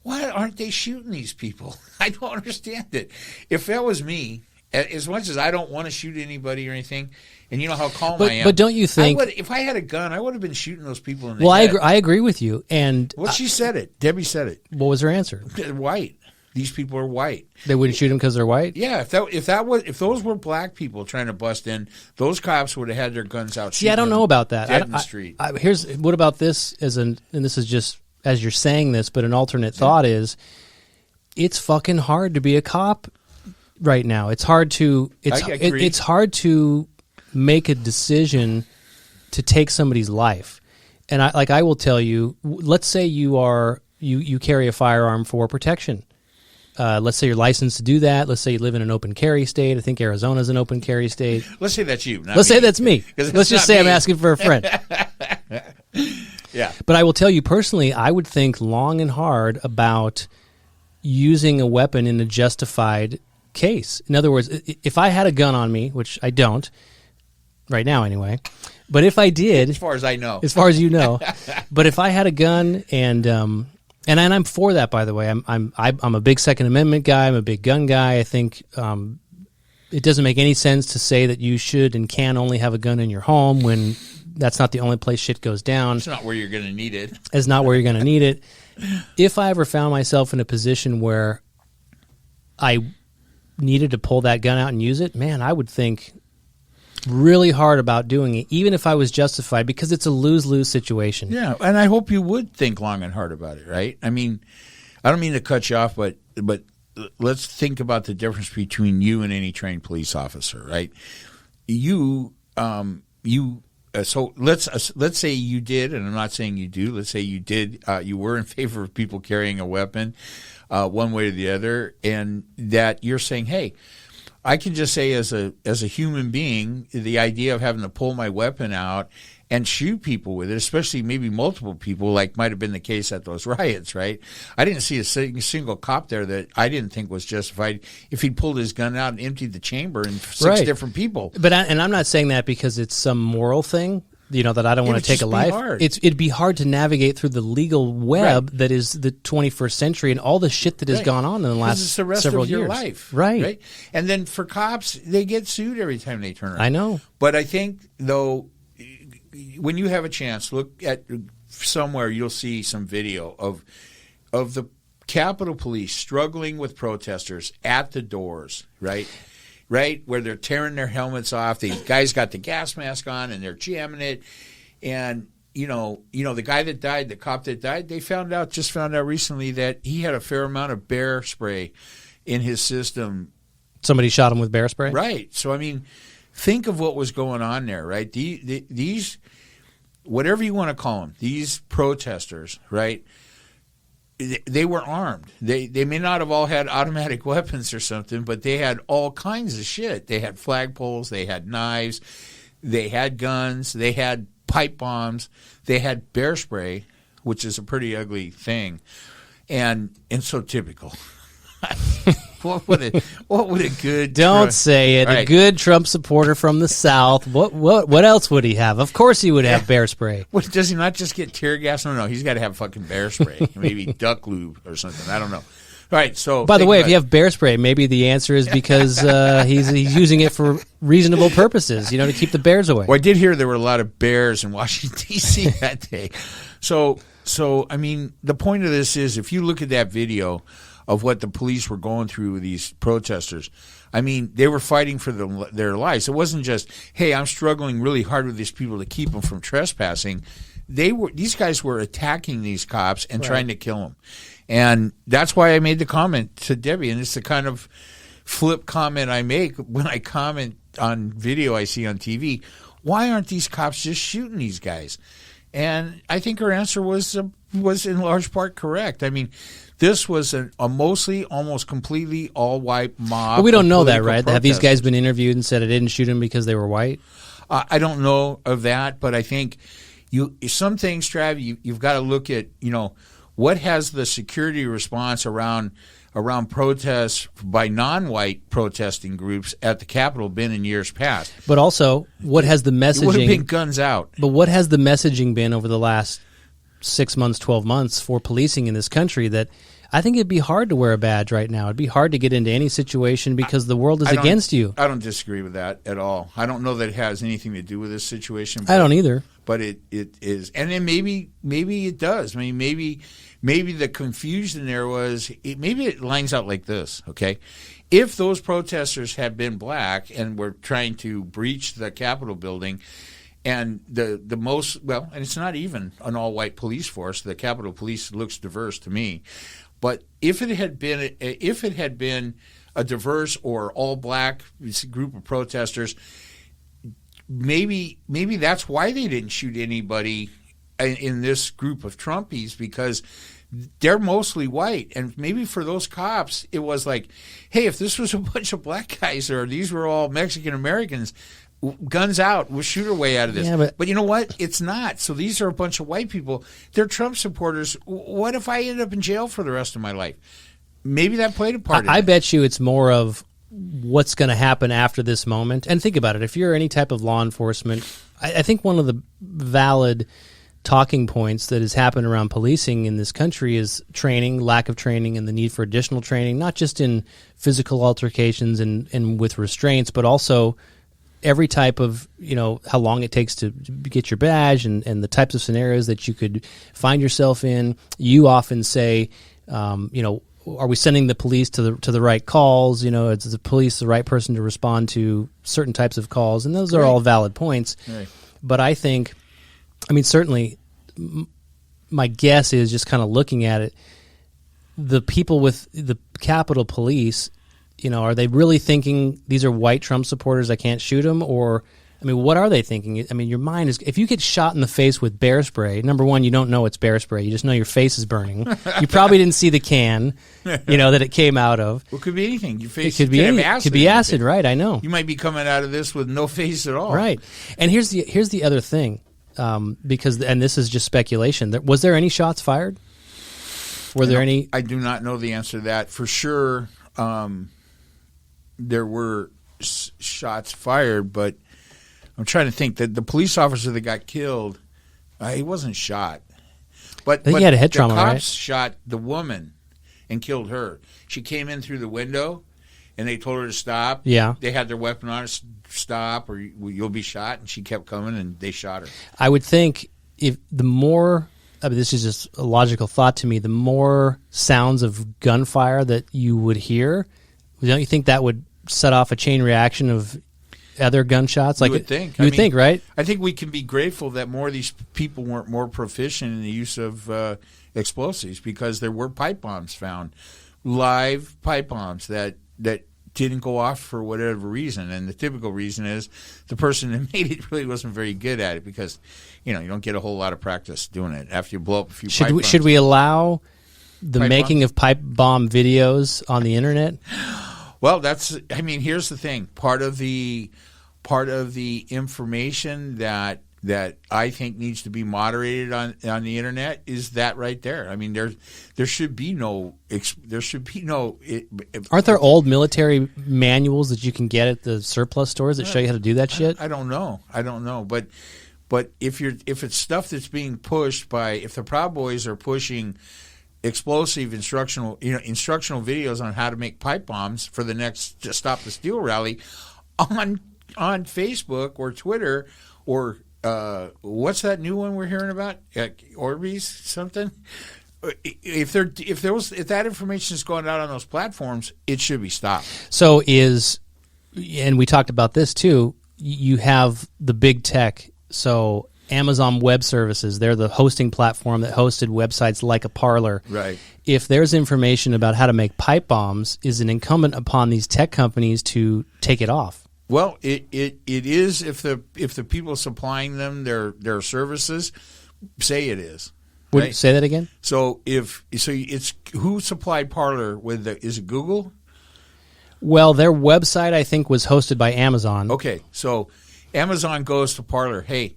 why aren't they shooting these people? I don't understand it. If that was me, as much as I don't want to shoot anybody or anything, and you know how calm I am. But don't you think... if I had a gun, I would have been shooting those people in the head. I agree with you. And she said it. Debbie said it. What was her answer? They're white. These people are white. They wouldn't shoot them because they're white? Yeah. If those were black people trying to bust in, those cops would have had their guns out. See, I don't know about that. Dead in the street. What about this and this is just as you're saying this, but an alternate thought is, it's fucking hard to be a cop right now. It's hard to make a decision to take somebody's life. And I will tell you, let's say you carry a firearm for protection. Let's say you're licensed to do that. Let's say you live in an open carry state. I think Arizona's an open carry state. Let's say that's you. Let's say that's me. Let's just say I'm asking for a friend. Yeah. But I will tell you personally, I would think long and hard about using a weapon in a justified case. In other words, if I had a gun on me, which I don't, right now anyway, but if I did, as far as I know, as far as you know, but if I had a gun and I'm for that, by the way, I'm a big Second Amendment guy. I'm a big gun guy. I think it doesn't make any sense to say that you should and can only have a gun in your home when that's not the only place shit goes down. It's not where you're going to need it. It's not where you're going to need it. If I ever found myself in a position where I needed to pull that gun out and use it, man, I would think really hard about doing it, even if I was justified, because it's a lose-lose situation. Yeah, and I hope you would think long and hard about it, right? I mean, I don't mean to cut you off, but let's think about the difference between you and any trained police officer, right? So let's say you did, and I'm not saying you do. Let's say you did. You were in favor of people carrying a weapon, one way or the other, and that you're saying, hey, I can just say as a human being, the idea of having to pull my weapon out and shoot people with it, especially maybe multiple people, like might have been the case at those riots, right? I didn't see a single cop there that I didn't think was justified if he'd pulled his gun out and emptied the chamber and six different people. But I'm not saying that because it's some moral thing, that I don't want to take a life. It'd be hard to navigate through the legal web that is the 21st century and all the shit that has gone on in the last it's the rest several of your years. Life, right? And then for cops, they get sued every time they turn around. I know. But I think, though, when you have a chance, look at somewhere, you'll see some video of the Capitol Police struggling with protesters at the doors, right, where they're tearing their helmets off. The guys got the gas mask on and they're jamming it. And the guy that died, the cop that died, they found out recently that he had a fair amount of bear spray in his system. Somebody shot him with bear spray, right? So I mean, think of what was going on there, right? These, whatever you want to call them, these protesters, right? They were armed. They may not have all had automatic weapons or something, but they had all kinds of shit. They had flagpoles, they had knives, they had guns, they had pipe bombs, they had bear spray, which is a pretty ugly thing. And so typical. What would a good Don't say it. Right. A good Trump supporter from the South. What else would he have? Of course he would have bear spray. What, does he not just get tear gas? No, he's got to have fucking bear spray. Maybe duck lube or something. I don't know. All right. So, by the way, if you have bear spray, maybe the answer is because he's using it for reasonable purposes. To keep the bears away. Well, I did hear there were a lot of bears in Washington D.C. that day. So I mean, the point of this is, if you look at that video of what the police were going through with these protesters, I mean, they were fighting for their lives. It wasn't just, hey, I'm struggling really hard with these people to keep them from trespassing. These guys were attacking these cops and trying to kill them. And that's why I made the comment to Debbie, and it's the kind of flip comment I make when I comment on video I see on TV. Why aren't these cops just shooting these guys? And I think her answer was in large part correct. I mean, this was a mostly, almost completely all-white mob. But we don't know that, right? Have these guys been interviewed and said I didn't shoot them because they were white? I don't know of that, but I think some things, Trav, you've got to look at, what has the security response around protests by non-white protesting groups at the Capitol been in years past? But also, what has the messaging? It would have been guns out. But what has the messaging been over the last 6 months, 12 months for policing in this country? That I think it'd be hard to wear a badge right now. It'd be hard to get into any situation because the world is against you. I don't disagree with that at all. I don't know that it has anything to do with this situation. I don't either. But it is, and then maybe it does. I mean, maybe the confusion there was, maybe it lines out like this, okay? If those protesters had been black and were trying to breach the Capitol building, and the most, well, and it's not even an all-white police force. The Capitol Police looks diverse to me. But if it had been a diverse or all-black group of protesters, maybe that's why they didn't shoot anybody in this group of Trumpies, because they're mostly white. And maybe for those cops, it was like, hey, if this was a bunch of black guys or these were all Mexican Americans, guns out, we'll shoot our way out of this. Yeah, but you know what? It's not. So these are a bunch of white people. They're Trump supporters. What if I end up in jail for the rest of my life? Maybe that played a part. I bet you it's more of what's going to happen after this moment. And think about it. If you're any type of law enforcement, I think one of the valid talking points that has happened around policing in this country is training, lack of training, and the need for additional training, not just in physical altercations and with restraints, but also every type of, how long it takes to get your badge and the types of scenarios that you could find yourself in. You often say, are we sending the police to the right calls? Is the police the right person to respond to certain types of calls? And those are all valid points. Right. But I think, certainly my guess is, just kind of looking at it, the people with the Capitol Police, are they really thinking these are white Trump supporters, I can't shoot them? Or, what are they thinking? Your mind is, if you get shot in the face with bear spray, number one, you don't know it's bear spray. You just know your face is burning. You probably didn't see the can, that it came out of. Well, it could be anything. Your face could be acid. Could be acid, right? I know. You might be coming out of this with no face at all. Right. And here's the other thing, because, and this is just speculation. Was there any shots fired? Were there any? I do not know the answer to that. For sure, there were shots fired, but I'm trying to think that the police officer that got killed, he wasn't shot. But he had a head trauma, the cops right? shot the woman and killed her. She came in through the window, and they told her to stop. Yeah. They had their weapon on her, stop, or you'll be shot, and she kept coming, and they shot her. I would think if the more, this is just a logical thought to me, the more sounds of gunfire that you would hear, don't you think that would set off a chain reaction of other gunshots? You would think. You would think, right? I think we can be grateful that more of these people weren't more proficient in the use of explosives, because there were pipe bombs found, live pipe bombs that didn't go off for whatever reason. And the typical reason is the person that made it really wasn't very good at it, because, you don't get a whole lot of practice doing it after you blow up a few pipe bombs. Should we allow the making of pipe bomb videos on the internet? Well, here's the thing. Part of the information that that I think needs to be moderated on the internet is that right there. I mean, there should be no. Aren't there old military manuals that you can get at the surplus stores that show you how to do that shit? I don't know. But if it's stuff that's being pushed by, if the Proud Boys are pushing explosive instructional videos on how to make pipe bombs for the next Just Stop the Steal rally on Facebook or Twitter or what's that new one we're hearing about? Orbeez something? If that information is going out on those platforms, it should be stopped. So and we talked about this too, you have the big tech, so Amazon Web Services, they're the hosting platform that hosted websites like a Parler. Right. If there's information about how to make pipe bombs, is it incumbent upon these tech companies to take it off? Well, it is if the people supplying them their services say it is. Would you say that again? So it's who supplied Parler with is it Google? Well, their website I think was hosted by Amazon. Okay, so Amazon goes to Parler. Hey,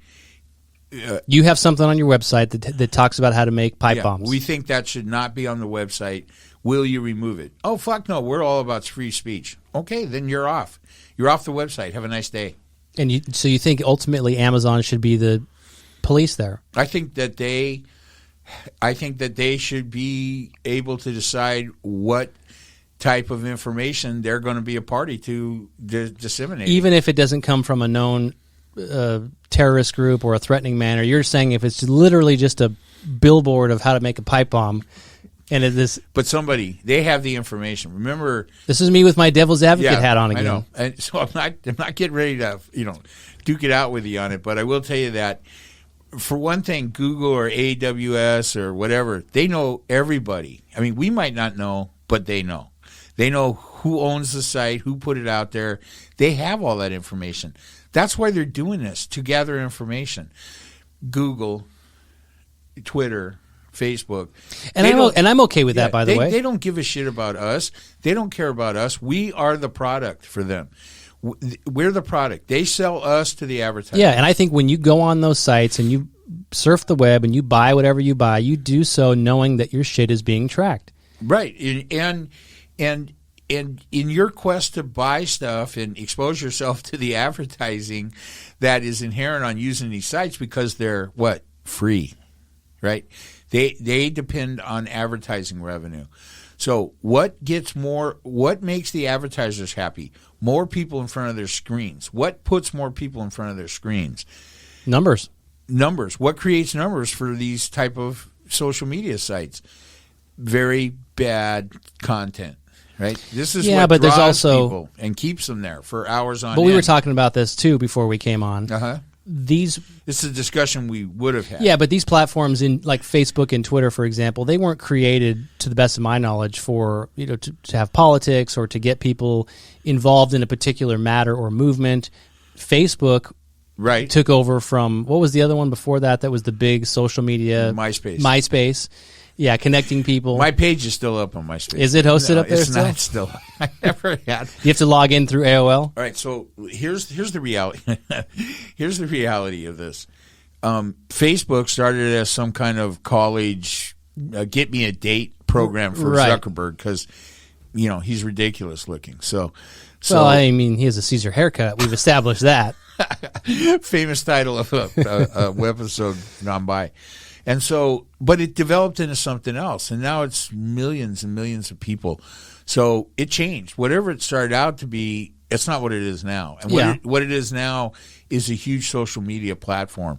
you have something on your website that talks about how to make pipe bombs. We think that should not be on the website. Will you remove it? Oh, fuck no. We're all about free speech. Okay, then you're off. You're off the website. Have a nice day. And so you think ultimately Amazon should be the police there? I think that they should be able to decide what type of information they're going to be a party to disseminate. Even if it doesn't come from a known terrorist group or a threatening manner, you're saying if it's literally just a billboard of how to make a pipe bomb, and but they have the information. Remember, this is me with my devil's advocate hat on again. I know, and so I'm not getting ready to duke it out with you on it, but I will tell you that for one thing, Google or AWS or whatever, they know everybody. I mean, we might not know, but they know. They know who owns the site, who put it out there. They have all that information. That's why they're doing this, to gather information. Google, Twitter, Facebook. And I'm okay with that, by the way. They don't give a shit about us. They don't care about us. We are the product for them. We're the product. They sell us to the advertiser. Yeah, and I think when you go on those sites and you surf the web and you buy whatever you buy, you do so knowing that your shit is being tracked. Right. And in your quest to buy stuff and expose yourself to the advertising that is inherent on using these sites because they're what? Free. Right? They depend on advertising revenue. So what makes the advertisers happy? More people in front of their screens. What puts more people in front of their screens? Numbers. What creates numbers for these type of social media sites? Very bad content. Right. This is what but draws there's also people and keeps them there for hours on end. But we were talking about this too before we came on. Uh-huh. This is a discussion we would have had. Yeah, but these platforms in like Facebook and Twitter, for example, they weren't created, to the best of my knowledge, for to have politics or to get people involved in a particular matter or movement. Facebook took over from, what was the other one before that? That was the big social media. MySpace. Yeah, connecting people. My page is still up on MySpace. Is it hosted up there it's still? Not still. I never had. You have to log in through AOL? All right, so here's the reality. Here's the reality of this. Facebook started as some kind of college get me a date program for Zuckerberg because, he's ridiculous looking. So, well, I mean, he has a Caesar haircut. We've established that. Famous title of a webisode gone by. And so, but it developed into something else, and now it's millions and millions of people. So it changed. Whatever it started out to be, it's not what it is now. And what it is a huge social media platform,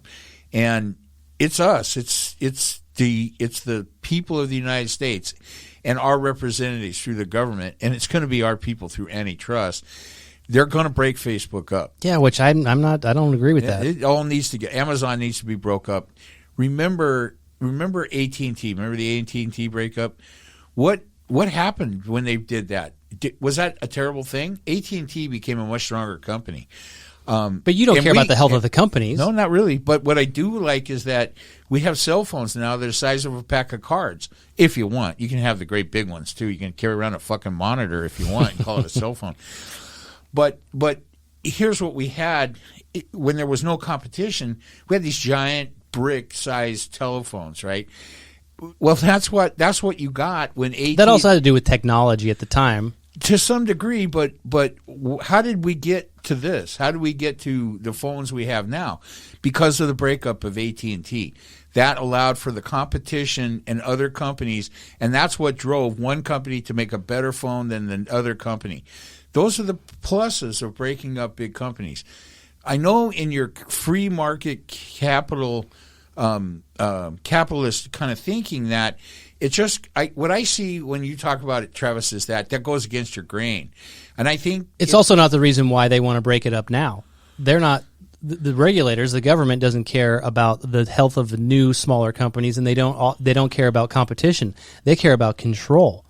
and it's us. It's the people of the United States and our representatives through the government, and it's going to be our people through antitrust. They're going to break Facebook up. Yeah, which I'm not. I don't agree with that. It all needs to get. Amazon needs to be broke up. Remember AT&T. Remember the AT&T breakup? What happened when they did that? Was that a terrible thing? AT&T became a much stronger company. But you don't care about the health of the companies. No, not really. But what I do like is that we have cell phones now that are the size of a pack of cards. If you want, you can have the great big ones too. You can carry around a fucking monitor if you want and call it a cell phone. But here's what we had when there was no competition. We had these giant brick-sized telephones, right? Well, that's what you got when AT. That also had to do with technology at the time. To some degree, but how did we get to this? How did we get to the phones we have now? Because of the breakup of AT&T. That allowed for the competition and other companies, and that's what drove one company to make a better phone than the other company. Those are the pluses of breaking up big companies. I know in your free market capitalist kind of thinking that it's just what I see when you talk about it, Travis, is that goes against your grain, and I think it's also not the reason why they want to break it up now. They're not the regulators. The government doesn't care about the health of the new smaller companies, and they don't care about competition. They care about control.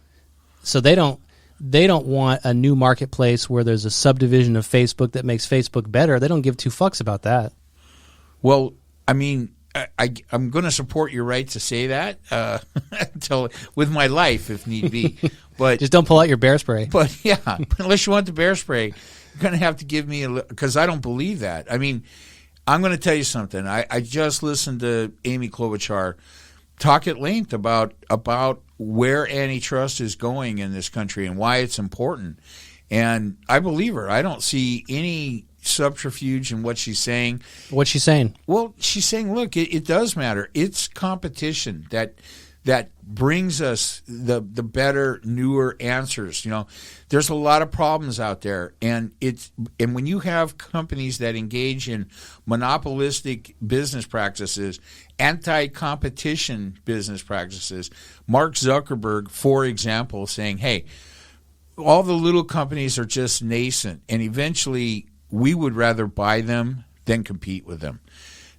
So they don't want a new marketplace where there's a subdivision of Facebook that makes Facebook better. They don't give two fucks about that. Well, I mean, I'm going to support your right to say that until with my life, if need be. But just don't pull out your bear spray. But yeah, unless you want the bear spray, you're going to have to give me because I don't believe that. I mean, I'm going to tell you something. I just listened to Amy Klobuchar talk at length about where antitrust is going in this country and why it's important. And I believe her. I don't see any subterfuge in what she's saying. What's she saying? Well, she's saying, look, it does matter. It's competition that brings us the better, newer answers. You know, there's a lot of problems out there, and when you have companies that engage in monopolistic business practices, anti-competition business practices, Mark Zuckerberg, for example, saying, hey, all the little companies are just nascent, and eventually we would rather buy them than compete with them.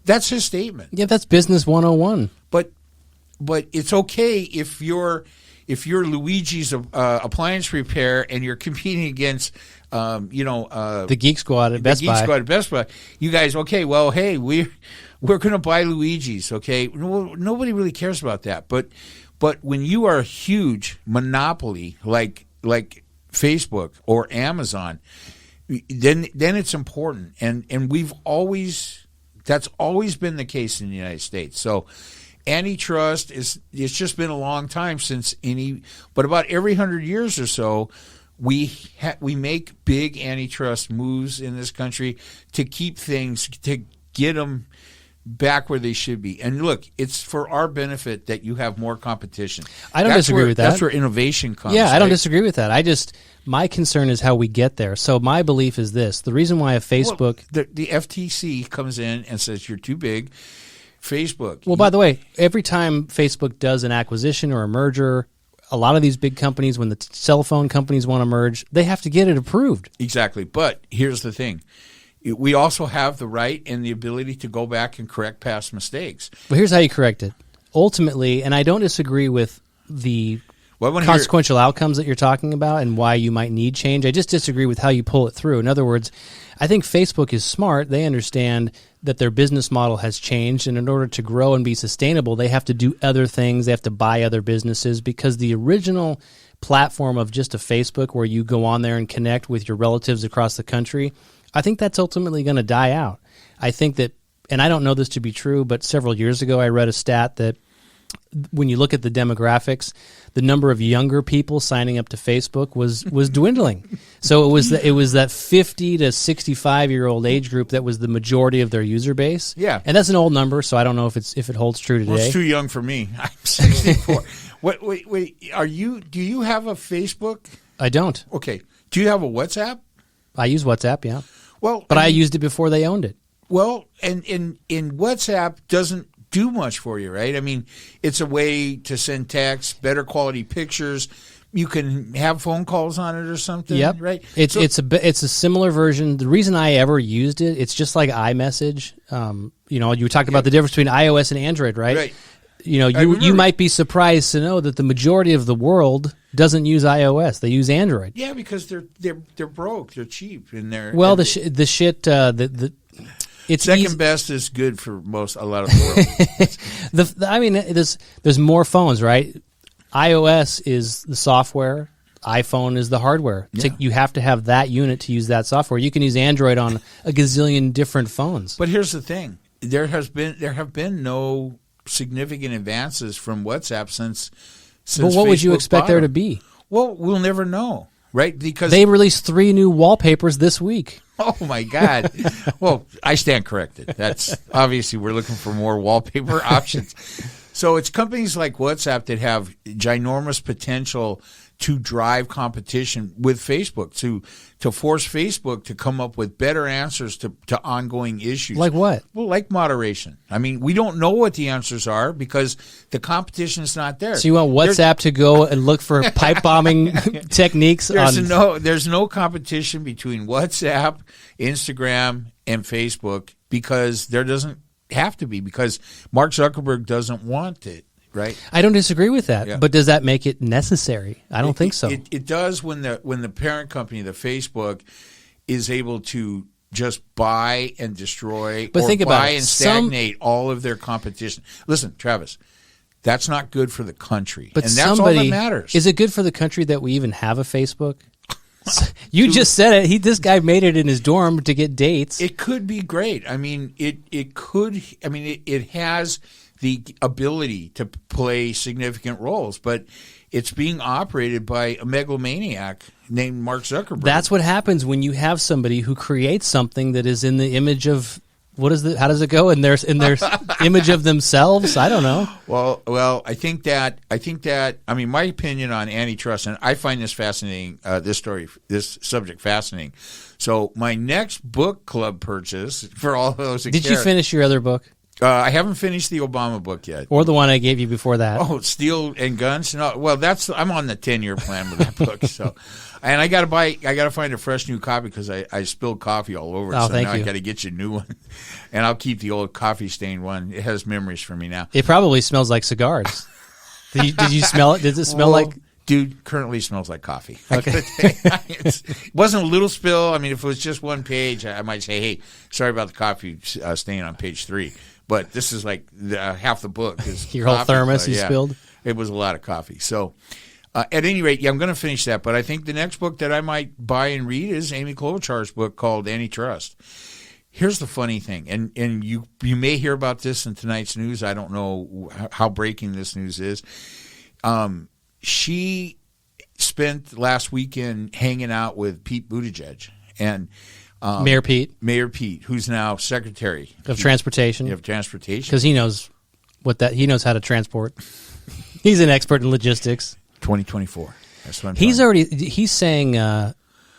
That's his statement. Yeah, that's business 101. But it's okay if you're Luigi's appliance repair and you're competing against the Geek Squad at Best Buy. The Geek Squad at Best Buy. You guys, okay? Well, hey, we're going to buy Luigi's. Okay, nobody really cares about that. But when you are a huge monopoly like Facebook or Amazon, then it's important, and that's always been the case in the United States. So antitrust it's just been a long time since but about every 100 years or so, we make big antitrust moves in this country to keep things, to get them back where they should be. And look, it's for our benefit that you have more competition. I don't disagree with that. That's where innovation comes. Yeah, I don't disagree with that. My concern is how we get there. So my belief is this: the reason why Facebook, the FTC comes in and says you're too big. Facebook. Well, by the way, every time Facebook does an acquisition or a merger, a lot of these big companies, when the cell phone companies want to merge, they have to get it approved. Exactly. But here's the thing. We also have the right and the ability to go back and correct past mistakes. But here's how you correct it. Ultimately, and I don't disagree with the consequential outcomes that you're talking about and why you might need change. I just disagree with how you pull it through. In other words, I think Facebook is smart. They understand that their business model has changed, and in order to grow and be sustainable, they have to do other things. They have to buy other businesses, because the original platform of just a Facebook where you go on there and connect with your relatives across the country, I think that's ultimately going to die out. I think that, and I don't know this to be true, but several years ago I read a stat that when you look at the demographics, the number of younger people signing up to Facebook was dwindling. So it was that 50 to 65-year-old age group that was the majority of their user base. Yeah. And that's an old number, so I don't know if it holds true today. Well, it's too young for me. I'm 64. Wait, do you have a Facebook? I don't. Okay. Do you have a WhatsApp? I use WhatsApp, yeah. Well, but I used it before they owned it. Well, and WhatsApp doesn't do much for you, right? I mean, it's a way to send texts, better quality pictures. You can have phone calls on it or something, yep. Right? It's a similar version. The reason I ever used it, it's just like iMessage. You talked about the difference between iOS and Android, right? Right. You might be surprised to know that the majority of the world doesn't use iOS. They use Android. Yeah, because they're broke, they're cheap, and they're it's second easy. Best is good for a lot of the world. There's more phones, right? iOS is the software. iPhone is the hardware. Yeah. You have to have that unit to use that software. You can use Android on a gazillion different phones. But here's the thing: there have been no significant advances from WhatsApp since. But what would you Facebook expect bought there to them. be? Well, we'll never know, right? Because They released 3 new wallpapers this week. oh my God! Well, I stand corrected. That's obviously we're looking for more wallpaper options. So it's companies like WhatsApp that have ginormous potential to drive competition with Facebook, to force Facebook to come up with better answers to ongoing issues. Like what? Well, like moderation. I mean, we don't know what the answers are because the competition is not there. So you want WhatsApp to go and look for pipe bombing techniques? There's no competition between WhatsApp, Instagram, and Facebook because there doesn't have to be, because Mark Zuckerberg doesn't want it. Right, I don't disagree with that, Yeah. but does that make it necessary? I don't think so. It does when the parent company, the Facebook, is able to just buy and destroy, But or think about buy it. and stagnate all of their competition. Listen, Travis, that's not good for the country, But and that's all that matters. Is it good for the country that we even have a Facebook? You just said it. This guy made it in his dorm to get dates. It could be great. I mean, it could. I mean, it has the ability to play significant roles, but it's being operated by a megalomaniac named Mark Zuckerberg. That's what happens when you have somebody who creates something that is in the image of how does it go? In their image of themselves? I don't know. Well, I think that I mean, my opinion on antitrust, and I find this fascinating. This subject fascinating. So my next book club purchase for all those. Did you finish your other book? I haven't finished the Obama book yet. Or the one I gave you before that. Oh, Steel and Guns? No, well, I'm on the 10-year plan with that book. So, and I got to find a fresh new copy because I spilled coffee all over it. Oh, so thank now you. I got to get you a new one. And I'll keep the old coffee stained one. It has memories for me now. It probably smells like cigars. Did you smell it? Does it smell like... Dude, currently smells like coffee. Okay. It wasn't a little spill. I mean, if it was just one page, I might say, hey, sorry about the coffee stain on page 3. But this is like half the book. Is Your whole coffee, thermos you spilled? It was a lot of coffee. So at any rate, I'm going to finish that. But I think the next book that I might buy and read is Amy Klobuchar's book called Antitrust. Here's the funny thing, and you may hear about this in tonight's news. I don't know how breaking this news is. She spent last weekend hanging out with Pete Buttigieg and Mayor Pete, who's now Secretary of Transportation. Because he knows he knows how to transport. He's an expert in logistics. 2024. That's what I'm He's saying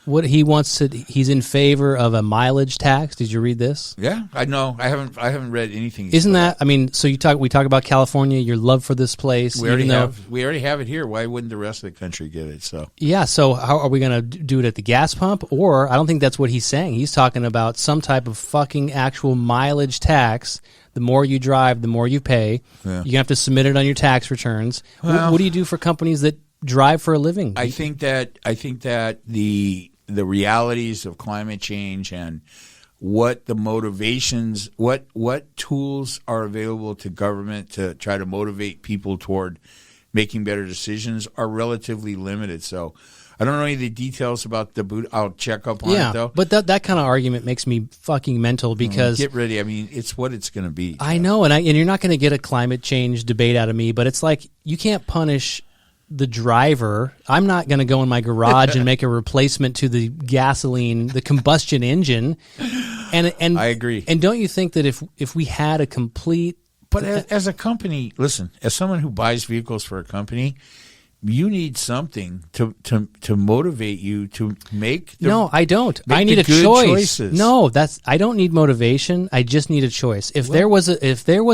what he wants to. He's in favor of a mileage tax. Did you read this? Yeah, I know. I haven't read anything. Isn't that? I mean, so we talk about California, your love for this place. We already have it here. Why wouldn't the rest of the country get it? So yeah. So how are we going to do it at the gas pump? Or I don't think that's what he's saying. He's talking about some type of fucking actual mileage tax. The more you drive, the more you pay. Yeah. You have to submit it on your tax returns. Well, what do you do for companies that drive for a living? I think that the realities of climate change and what the motivations, what tools are available to government to try to motivate people toward making better decisions are relatively limited. So I don't know any of the details about the boot. I'll check up on it, though. But that kind of argument makes me fucking mental because... Get ready. I mean, it's what it's going to be. I know, and you're not going to get a climate change debate out of me, but it's like you can't punish the driver. I'm not going to go in my garage and make a replacement to the gasoline, the combustion engine. And I agree. And don't you think that if we had a complete... But as a company, listen, as someone who buys vehicles for a company... You need something to motivate you to make. No, I don't. I need a choice. No, I don't need motivation. I just need a choice. If there was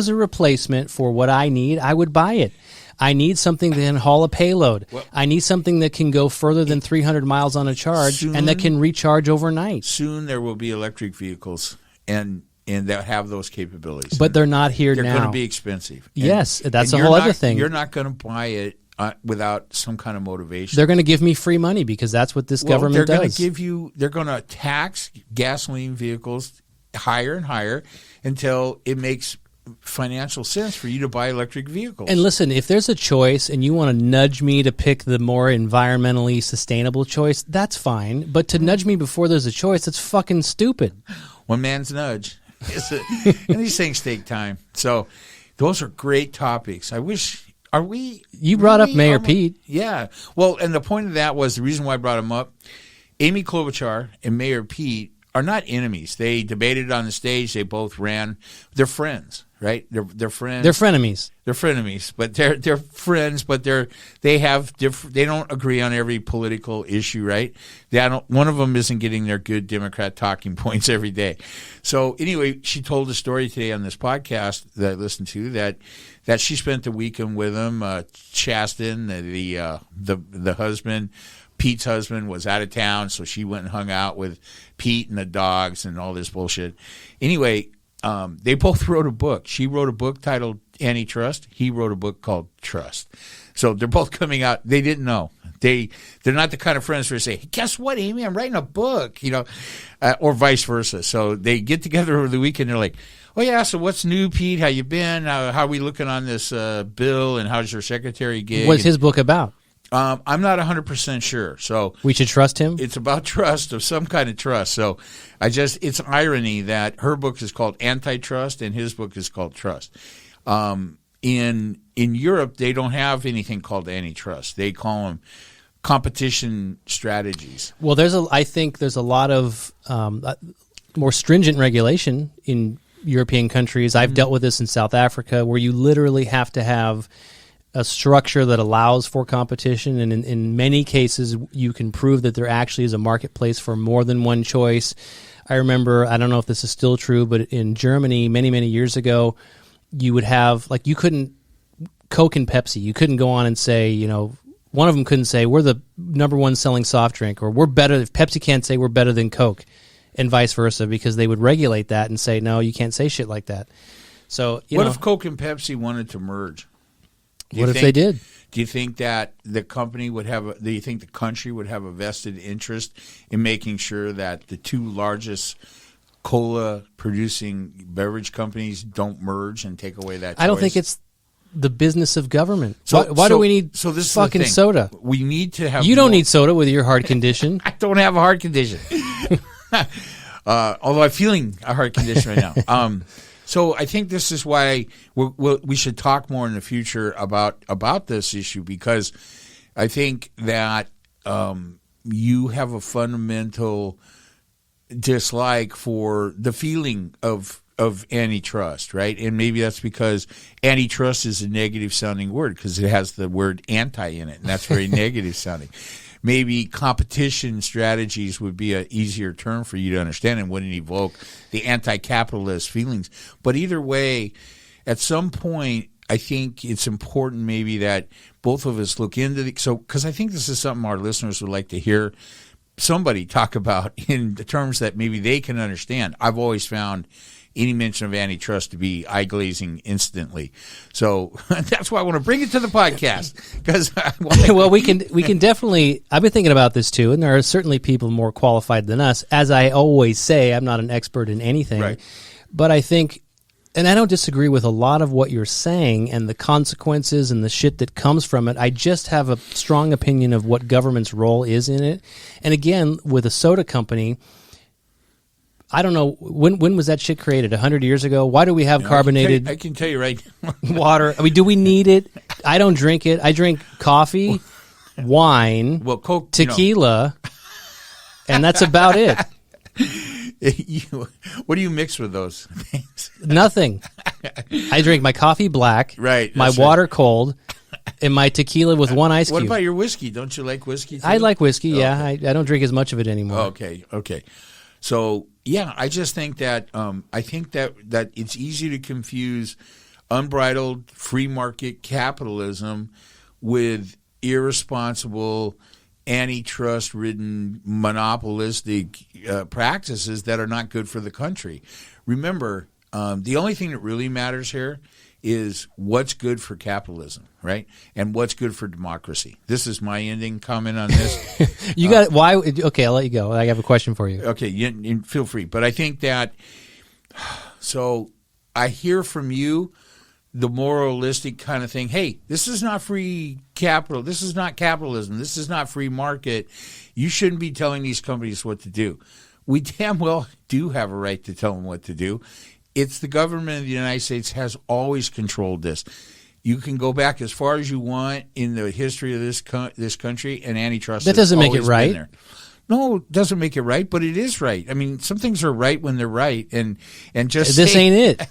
a replacement for what I need, I would buy it. I need something that can haul a payload. I need something that can go further than 300 miles on a charge and that can recharge overnight. Soon there will be electric vehicles and that have those capabilities. But they're not here now. They're going to be expensive. Yes, that's a whole other thing. You're not going to buy it without some kind of motivation. They're going to give me free money because that's what this government does. They're going to tax gasoline vehicles higher and higher until it makes financial sense for you to buy electric vehicles. And listen, if there's a choice and you want to nudge me to pick the more environmentally sustainable choice, that's fine. But to nudge me before there's a choice, that's fucking stupid. One man's nudge. And these things take time. So those are great topics. I wish... You brought up Mayor Pete. Yeah. Well, and the point of that was the reason why I brought him up. Amy Klobuchar and Mayor Pete are not enemies. They debated on the stage. They both ran. They're friends, right? They're friends. They're frenemies. They're frenemies, but they're friends. But they have different. They don't agree on every political issue, right? One of them isn't getting their good Democrat talking points every day. So anyway, she told a story today on this podcast that I listened to that she spent the weekend with him. Chasten, the husband. Pete's husband was out of town, so she went and hung out with Pete and the dogs and all this bullshit. Anyway, they both wrote a book. She wrote a book titled Antitrust. He wrote a book called Trust. So they're both coming out. They didn't know. They're not the kind of friends who say, hey, guess what, Amy? I'm writing a book, or vice versa. So they get together over the weekend. They're like, oh, yeah, so what's new, Pete? How you been? How are we looking on this bill? And how's your secretary gig? What's his book about? I'm not 100% sure. So we should trust him? It's about trust, of some kind of trust. So it's irony that her book is called Antitrust and his book is called Trust. In Europe, they don't have anything called antitrust. They call them competition strategies. Well, I think there's a lot of more stringent regulation in European countries. I've dealt with this in South Africa, where you literally have to have a structure that allows for competition, and in many cases you can prove that there actually is a marketplace for more than one choice. I remember, I don't know if this is still true, but in Germany many, many years ago, you would have, you couldn't, Coke and Pepsi, you couldn't go on and say, one of them couldn't say, we're the number one selling soft drink, or we're better, if Pepsi can't say we're better than Coke, and vice versa, because they would regulate that and say, no, you can't say shit like that. So, what if Coke and Pepsi wanted to merge? What if they did? Do you think that the company would have? Do you think the country would have a vested interest in making sure that the two largest cola-producing beverage companies don't merge and take away that choice? I don't think it's the business of government. Why do we need fucking soda? We need to have. You don't need soda with your heart condition. I don't have a heart condition. Although I'm feeling a heart condition right now. So I think this is why we should talk more in the future about this issue, because I think that you have a fundamental dislike for the feeling of antitrust, right? And maybe that's because antitrust is a negative sounding word because it has the word anti in it, and that's very negative sounding. Maybe competition strategies would be an easier term for you to understand and wouldn't evoke the anti-capitalist feelings. But either way, at some point, I think it's important maybe that both of us look into because I think this is something our listeners would like to hear somebody talk about in the terms that maybe they can understand. I've always found any mention of antitrust to be eye-glazing instantly. So that's why I want to bring it to the podcast. Well, we can definitely – I've been thinking about this too, and there are certainly people more qualified than us. As I always say, I'm not an expert in anything. Right. But I think – and I don't disagree with a lot of what you're saying and the consequences and the shit that comes from it. I just have a strong opinion of what government's role is in it. And again, with a soda company – I don't know, when was that shit created? 100 years ago? Why do we have carbonated I can tell you right water? I mean, do we need it? I don't drink it. I drink coffee, wine, Coke, tequila, and that's about it. What do you mix with those things? Nothing. I drink my coffee black, right? My water cold, and my tequila with one ice cube. What about your whiskey? Don't you like whiskey too? I like whiskey, yeah. Okay. I don't drink as much of it anymore. Okay. So, yeah, I just think that that it's easy to confuse unbridled free market capitalism with irresponsible, antitrust-ridden, monopolistic practices that are not good for the country. Remember, the only thing that really matters here is what's good for capitalism, right? And what's good for democracy. This is my ending comment on this. You got it. Why? Okay, I'll let you go. I have a question for you. Okay, you feel free. But I think that I hear from you the moralistic kind of thing. Hey, this is not free capital. This is not capitalism. This is not free market. You shouldn't be telling these companies what to do. We damn well do have a right to tell them what to do. It's the government of the United States has always controlled this. You can go back as far as you want in the history of this country, and antitrust. That doesn't make it right. No, it doesn't make it right, but it is right. I mean, some things are right when they're right, and just this ain't it.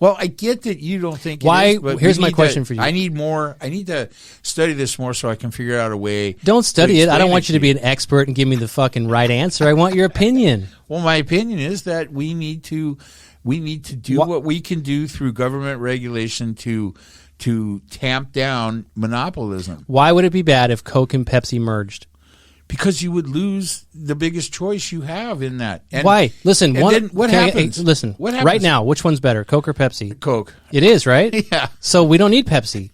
Well, I get that you don't think why. It is, but here's my question for you. I need more. I need to study this more so I can figure out a way. Don't study it. I don't want you to be an expert and give me the fucking right answer. I want your opinion. Well, my opinion is that we need to do what we can do through government regulation to tamp down monopolism. Why would it be bad if Coke and Pepsi merged? Because you would lose the biggest choice you have in that. And, why? Listen, then what happens? Listen, what happens? Right now, which one's better, Coke or Pepsi? Coke. It is, right? Yeah. So we don't need Pepsi.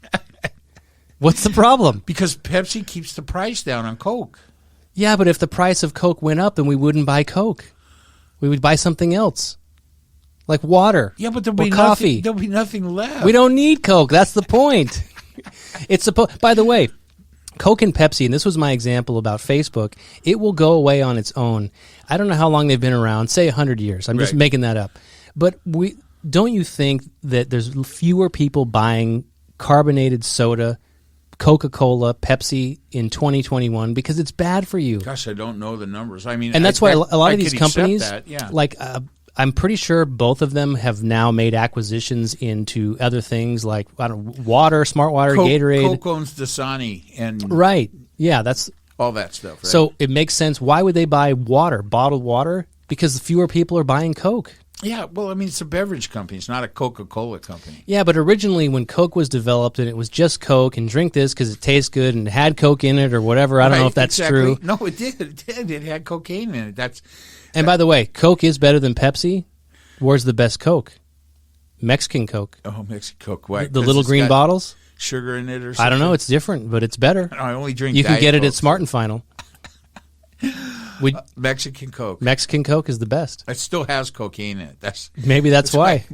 What's the problem? Because Pepsi keeps the price down on Coke. Yeah, but if the price of Coke went up, then we wouldn't buy Coke. We would buy something else, like water. Yeah, but there'll be coffee. There'll be nothing left. We don't need Coke. That's the point. It's supposed. By the way, Coke and Pepsi, and this was my example about Facebook, it will go away on its own. I don't know how long they've been around, say 100 years. I'm just making that up. But don't you think that there's fewer people buying carbonated soda, Coca-Cola, Pepsi in 2021 because it's bad for you? Gosh, I don't know the numbers. I mean, and that's why a lot of these companies, yeah. like I'm pretty sure both of them have now made acquisitions into other things like water, smart water, Gatorade. Coke owns Dasani and right. Yeah, that's all that stuff. Right? So it makes sense. Why would they buy water, bottled water? Because fewer people are buying Coke. Yeah, well, I mean, it's a beverage company. It's not a Coca-Cola company. Yeah, but originally when Coke was developed and it was just Coke and drink this because it tastes good and it had Coke in it or whatever. I don't know if that's true. No, it did. It did. It had cocaine in it. And by the way, Coke is better than Pepsi. Where's the best Coke? Mexican Coke. Oh, Mexican Coke. Why? The little green bottles? Sugar in it or something? I don't know. It's different, but it's better. I only drink You Diet can get it Coke. at Smart and Final. Mexican Coke. Mexican Coke is the best. It still has cocaine in it. Maybe that's why.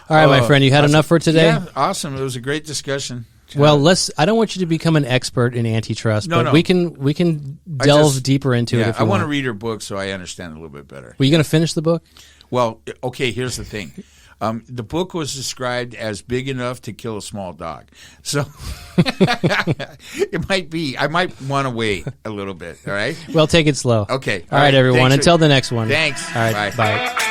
All right, my friend, you had enough for today? Yeah, awesome. It was a great discussion. Well, I don't want you to become an expert in antitrust, but we can delve deeper into it if you want. I want to read her book so I understand a little bit better. Were you going to finish the book? Well, okay, here's the thing. The book was described as big enough to kill a small dog. So it might be. I might want to wait a little bit, all right? Well, take it slow. Okay. All right, everyone. Until the next one. Thanks. All right, bye.